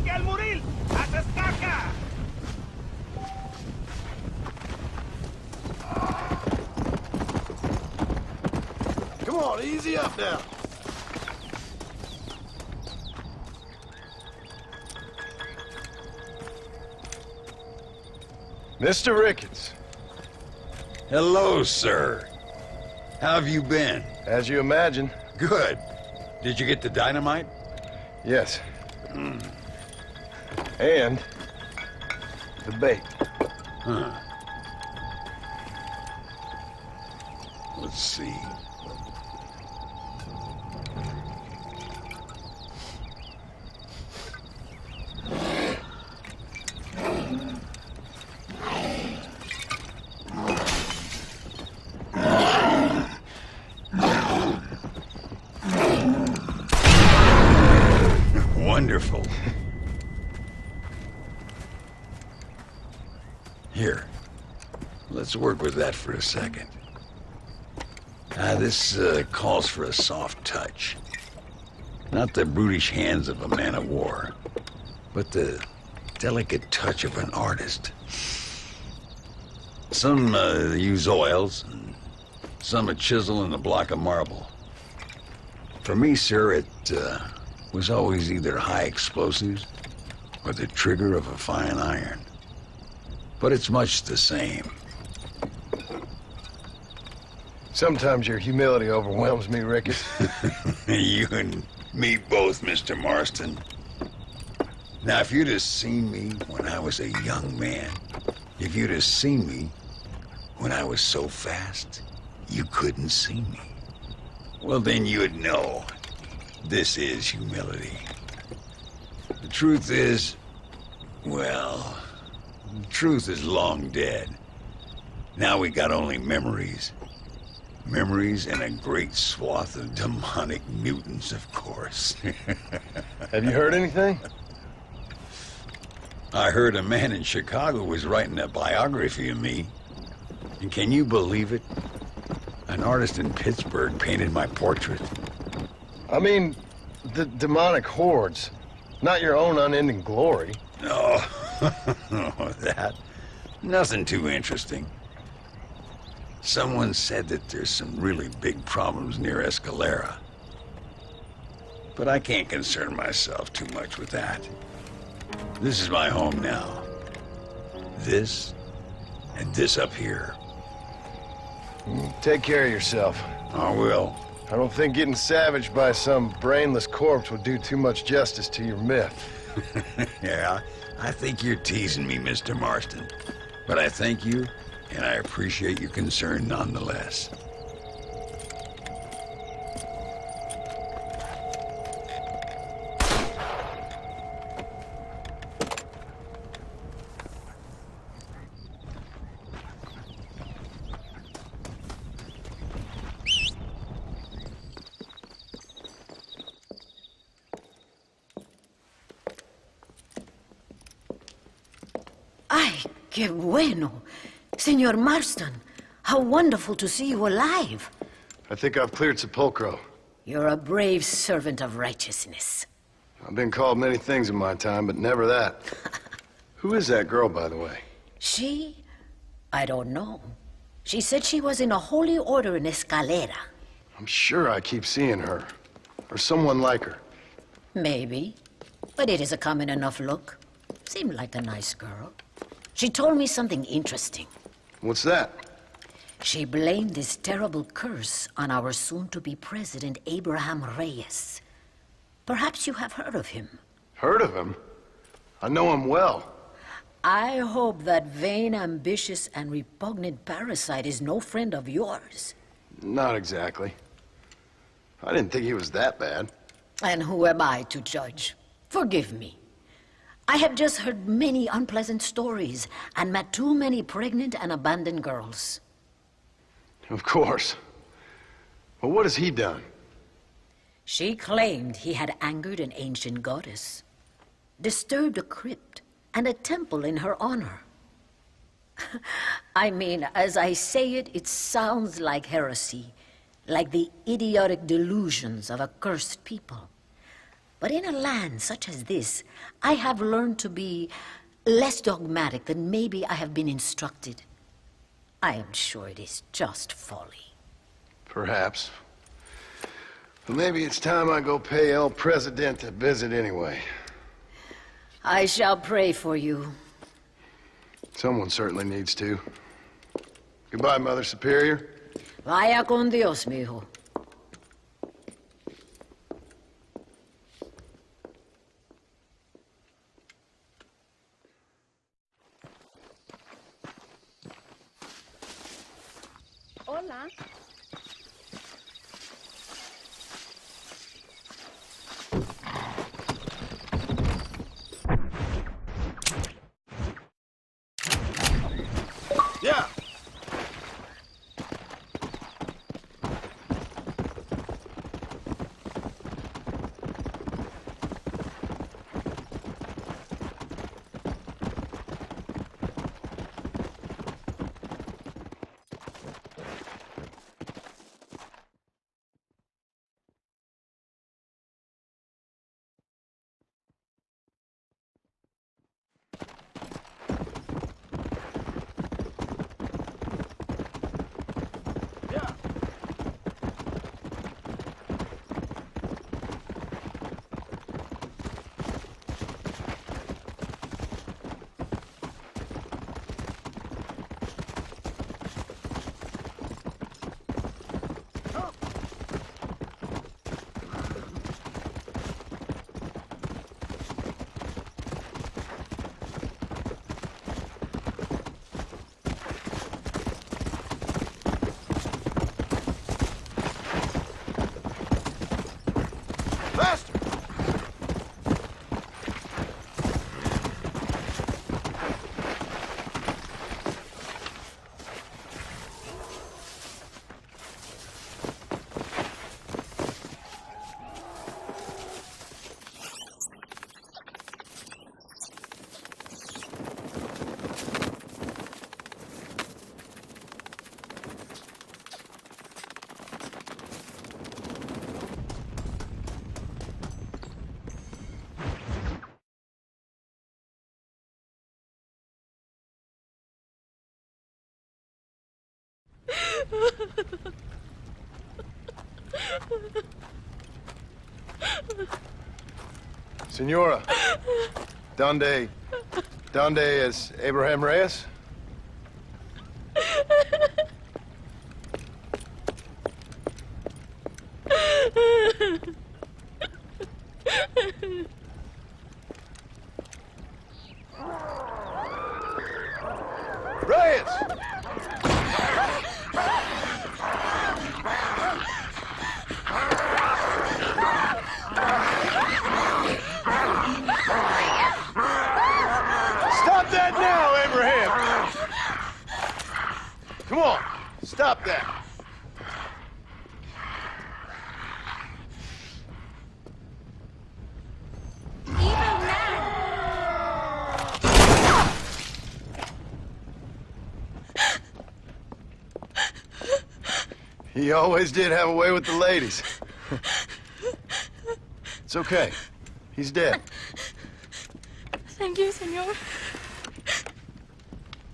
¡Que al Muril! ¡Haces caca! Come on, easy up now. Mr. Ricketts. Hello, sir. How have you been? As you imagine. Good. Did you get the dynamite? Yes. And the bait. Huh. Let's see. Wonderful. Here, let's work with that for a second. This calls for a soft touch. Not the brutish hands of a man of war, but the delicate touch of an artist. Some use oils, and some a chisel and a block of marble. For me, sir, it was always either high explosives or the trigger of a fine iron. But it's much the same. Sometimes your humility overwhelms me, Ricketts. You and me both, Mr. Marston. Now, if you'd have seen me when I was a young man, if you'd have seen me when I was so fast, you couldn't see me. Well, then you'd know this is humility. The truth is, well, the truth is long dead. Now we got only memories. Memories and a great swath of demonic mutants, of course. Have you heard anything? I heard a man in Chicago was writing a biography of me. And can you believe it? An artist in Pittsburgh painted my portrait. I mean, the demonic hordes, not your own unending glory. No, that. Nothing too interesting. Someone said that there's some really big problems near Escalera. But I can't concern myself too much with that. This is my home now. This, and this up here. Take care of yourself. I will. I don't think getting savaged by some brainless corpse would do too much justice to your myth. Yeah, I think you're teasing me, Mr. Marston. But I thank you, and I appreciate your concern nonetheless. Que bueno. Senor Marston, how wonderful to see you alive. I think I've cleared Sepulcro. You're a brave servant of righteousness. I've been called many things in my time, but never that. Who is that girl, by the way? She? I don't know. She said she was in a holy order in Escalera. I'm sure I keep seeing her. Or someone like her. Maybe. But it is a common enough look. Seemed like a nice girl. She told me something interesting. What's that? She blamed this terrible curse on our soon-to-be president, Abraham Reyes. Perhaps you have heard of him. Heard of him? I know him well. I hope that vain, ambitious, and repugnant parasite is no friend of yours. Not exactly. I didn't think he was that bad. And who am I to judge? Forgive me. I have just heard many unpleasant stories and met too many pregnant and abandoned girls. Of course. Well, what has he done? She claimed he had angered an ancient goddess, disturbed a crypt and a temple in her honor. I mean, as I say it, it sounds like heresy, like the idiotic delusions of a cursed people. But in a land such as this, I have learned to be less dogmatic than maybe I have been instructed. I am sure it is just folly. Perhaps. But maybe it's time I go pay El Presidente a visit anyway. I shall pray for you. Someone certainly needs to. Goodbye, Mother Superior. Vaya con Dios, mijo. Hola. Yeah. Senora, ¿dónde es Abraham Reyes? Reyes! Stop that now, Abraham! Come on, stop that. He always did have a way with the ladies. It's okay. He's dead. Thank you, senor.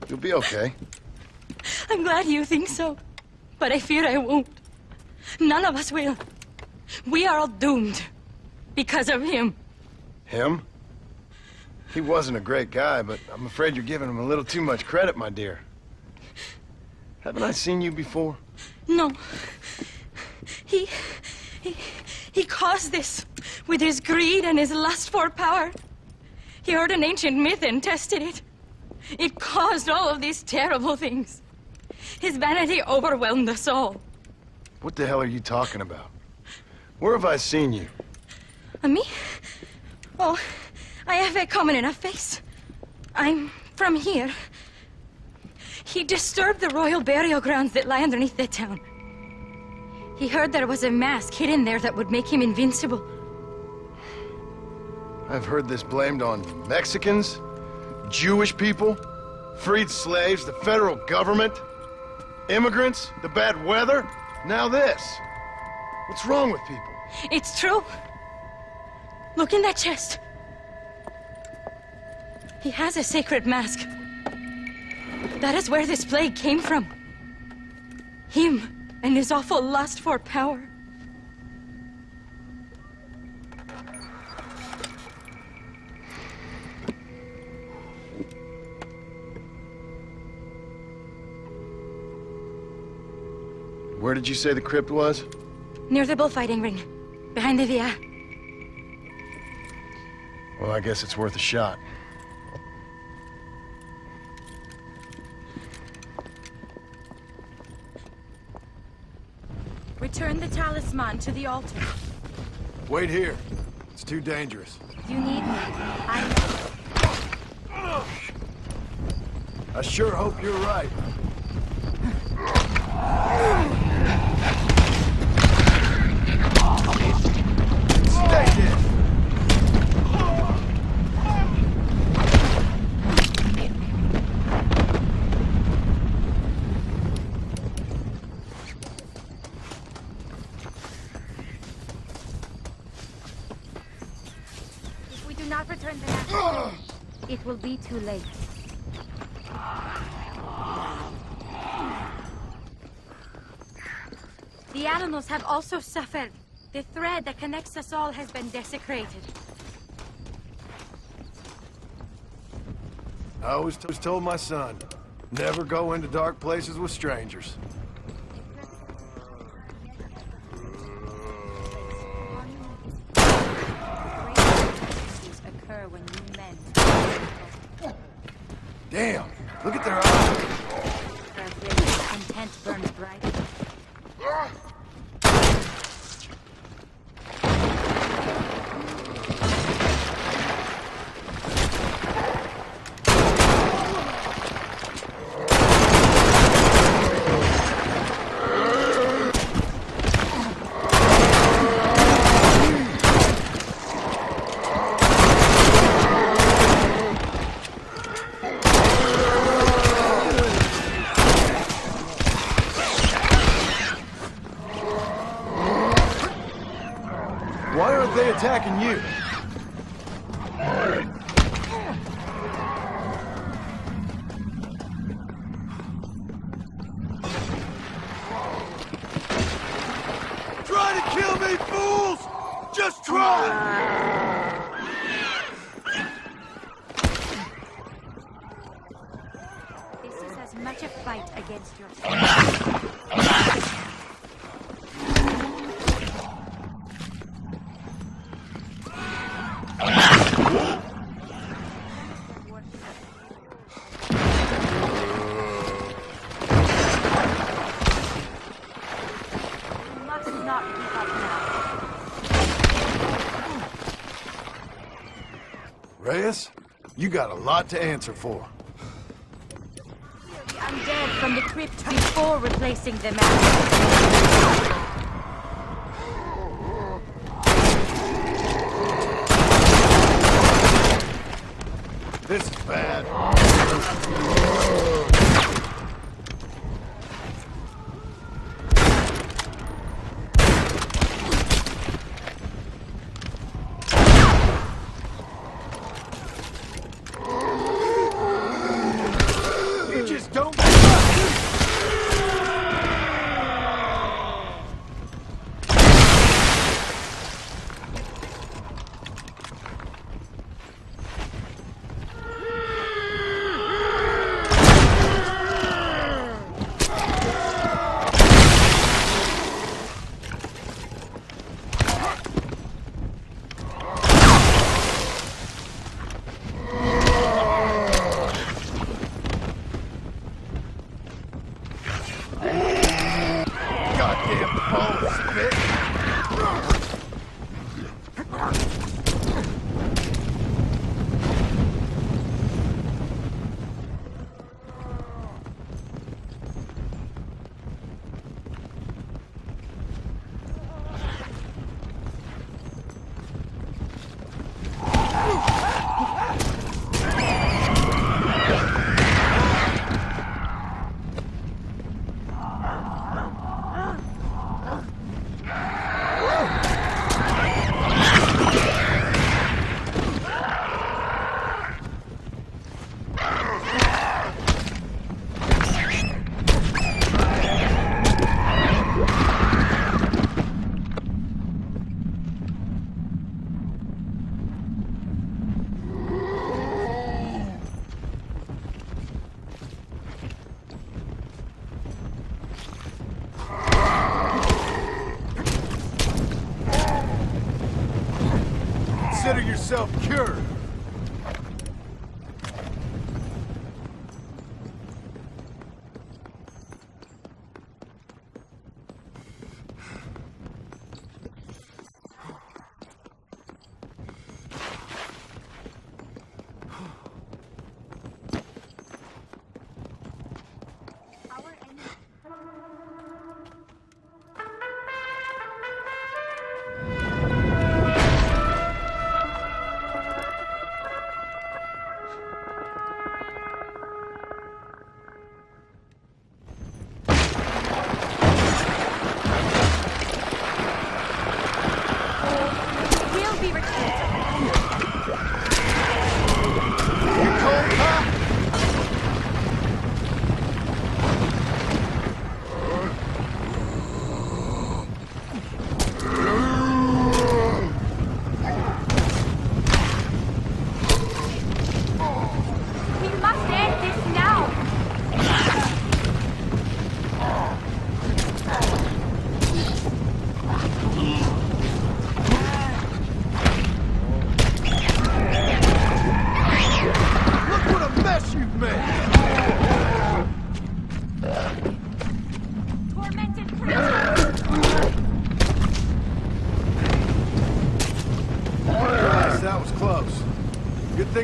You'll be okay. I'm glad you think so, but I fear I won't. None of us will. We are all doomed because of him. Him? He wasn't a great guy, but I'm afraid you're giving him a little too much credit, my dear. Haven't I seen you before? No. He caused this with his greed and his lust for power. He heard an ancient myth and tested it. It caused all of these terrible things. His vanity overwhelmed us all. What the hell are you talking about? Where have I seen you? Me? Oh, I have a common enough face. I'm from here. He disturbed the royal burial grounds that lie underneath the town. He heard there was a mask hidden there that would make him invincible. I've heard this blamed on Mexicans, Jewish people, freed slaves, the federal government, immigrants, the bad weather, now this. What's wrong with people? It's true. Look in that chest. He has a sacred mask. That is where this plague came from. Him and his awful lust for power. Where did you say the crypt was? Near the bullfighting ring, behind the villa. Well, I guess it's worth a shot. Return the talisman to the altar. Wait here. It's too dangerous. You need me. I sure hope you're right. Stay dead. If we do not return the mask, it will be too late. The animals have also suffered. The thread that connects us all has been desecrated. I always told my son, never go into dark places with strangers. Occur when new men. Damn, look at their eyes. Intent burns bright. Why aren't they attacking you? Try to kill me, fools! Just try! This is as much a fight against yourself. Reyes, you got a lot to answer for. The undead from the crypt before replacing the mask. This is bad. Consider yourself cured.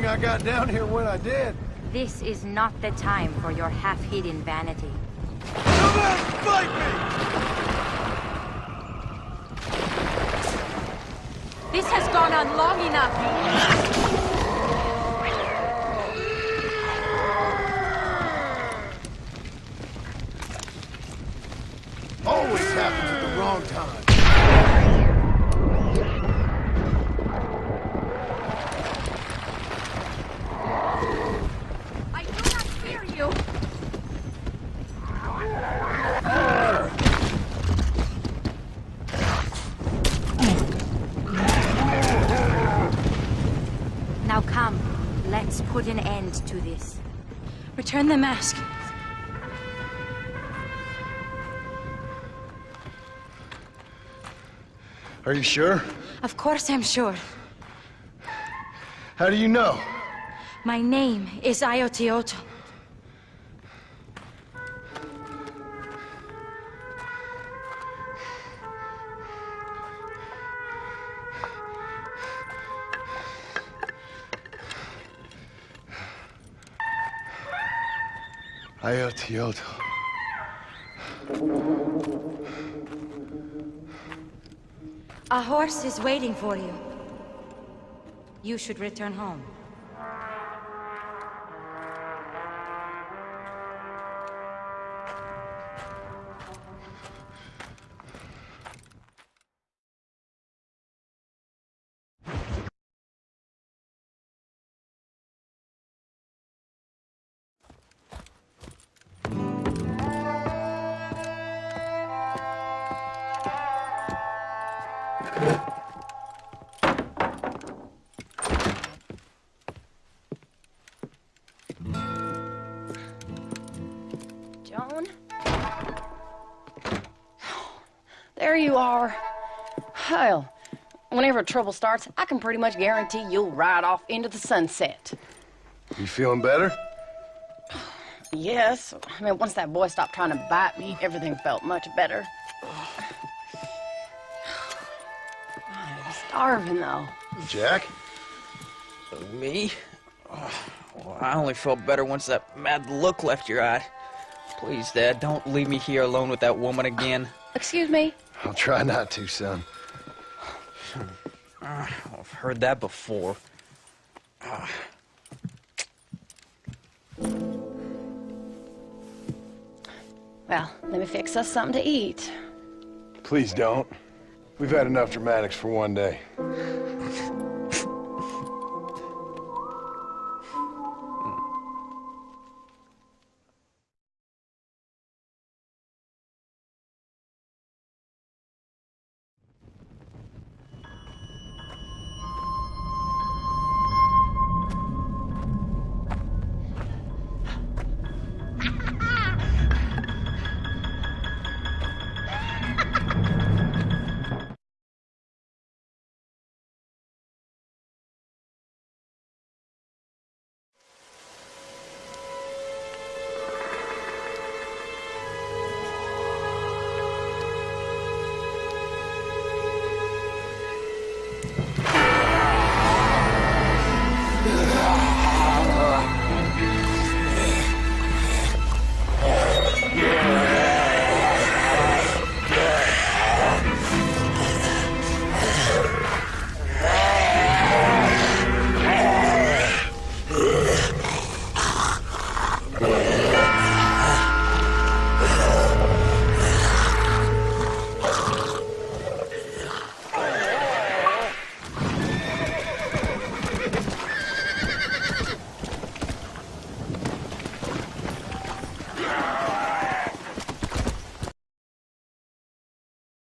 I got down here when I did. This is not the time for your half-hidden vanity. Come on, fight me! This has gone on long enough. Always happens at the wrong time. Now come, let's put an end to this. Return the mask. Are you sure? Of course I'm sure. How do you know? My name is Ayotioto. Ayotioto. A horse is waiting for you. You should return home. John? There you are. Hell, whenever trouble starts, I can pretty much guarantee you'll ride off into the sunset. You feeling better? Yes. I mean, once that boy stopped trying to bite me, everything felt much better. I'm starving, though. Jack? Me? Oh, well, I only felt better once that mad look left your eye. Please, Dad, don't leave me here alone with that woman again. Excuse me? I'll try not to, son. I've heard that before. Well, let me fix us something to eat. Please don't. We've had enough dramatics for one day.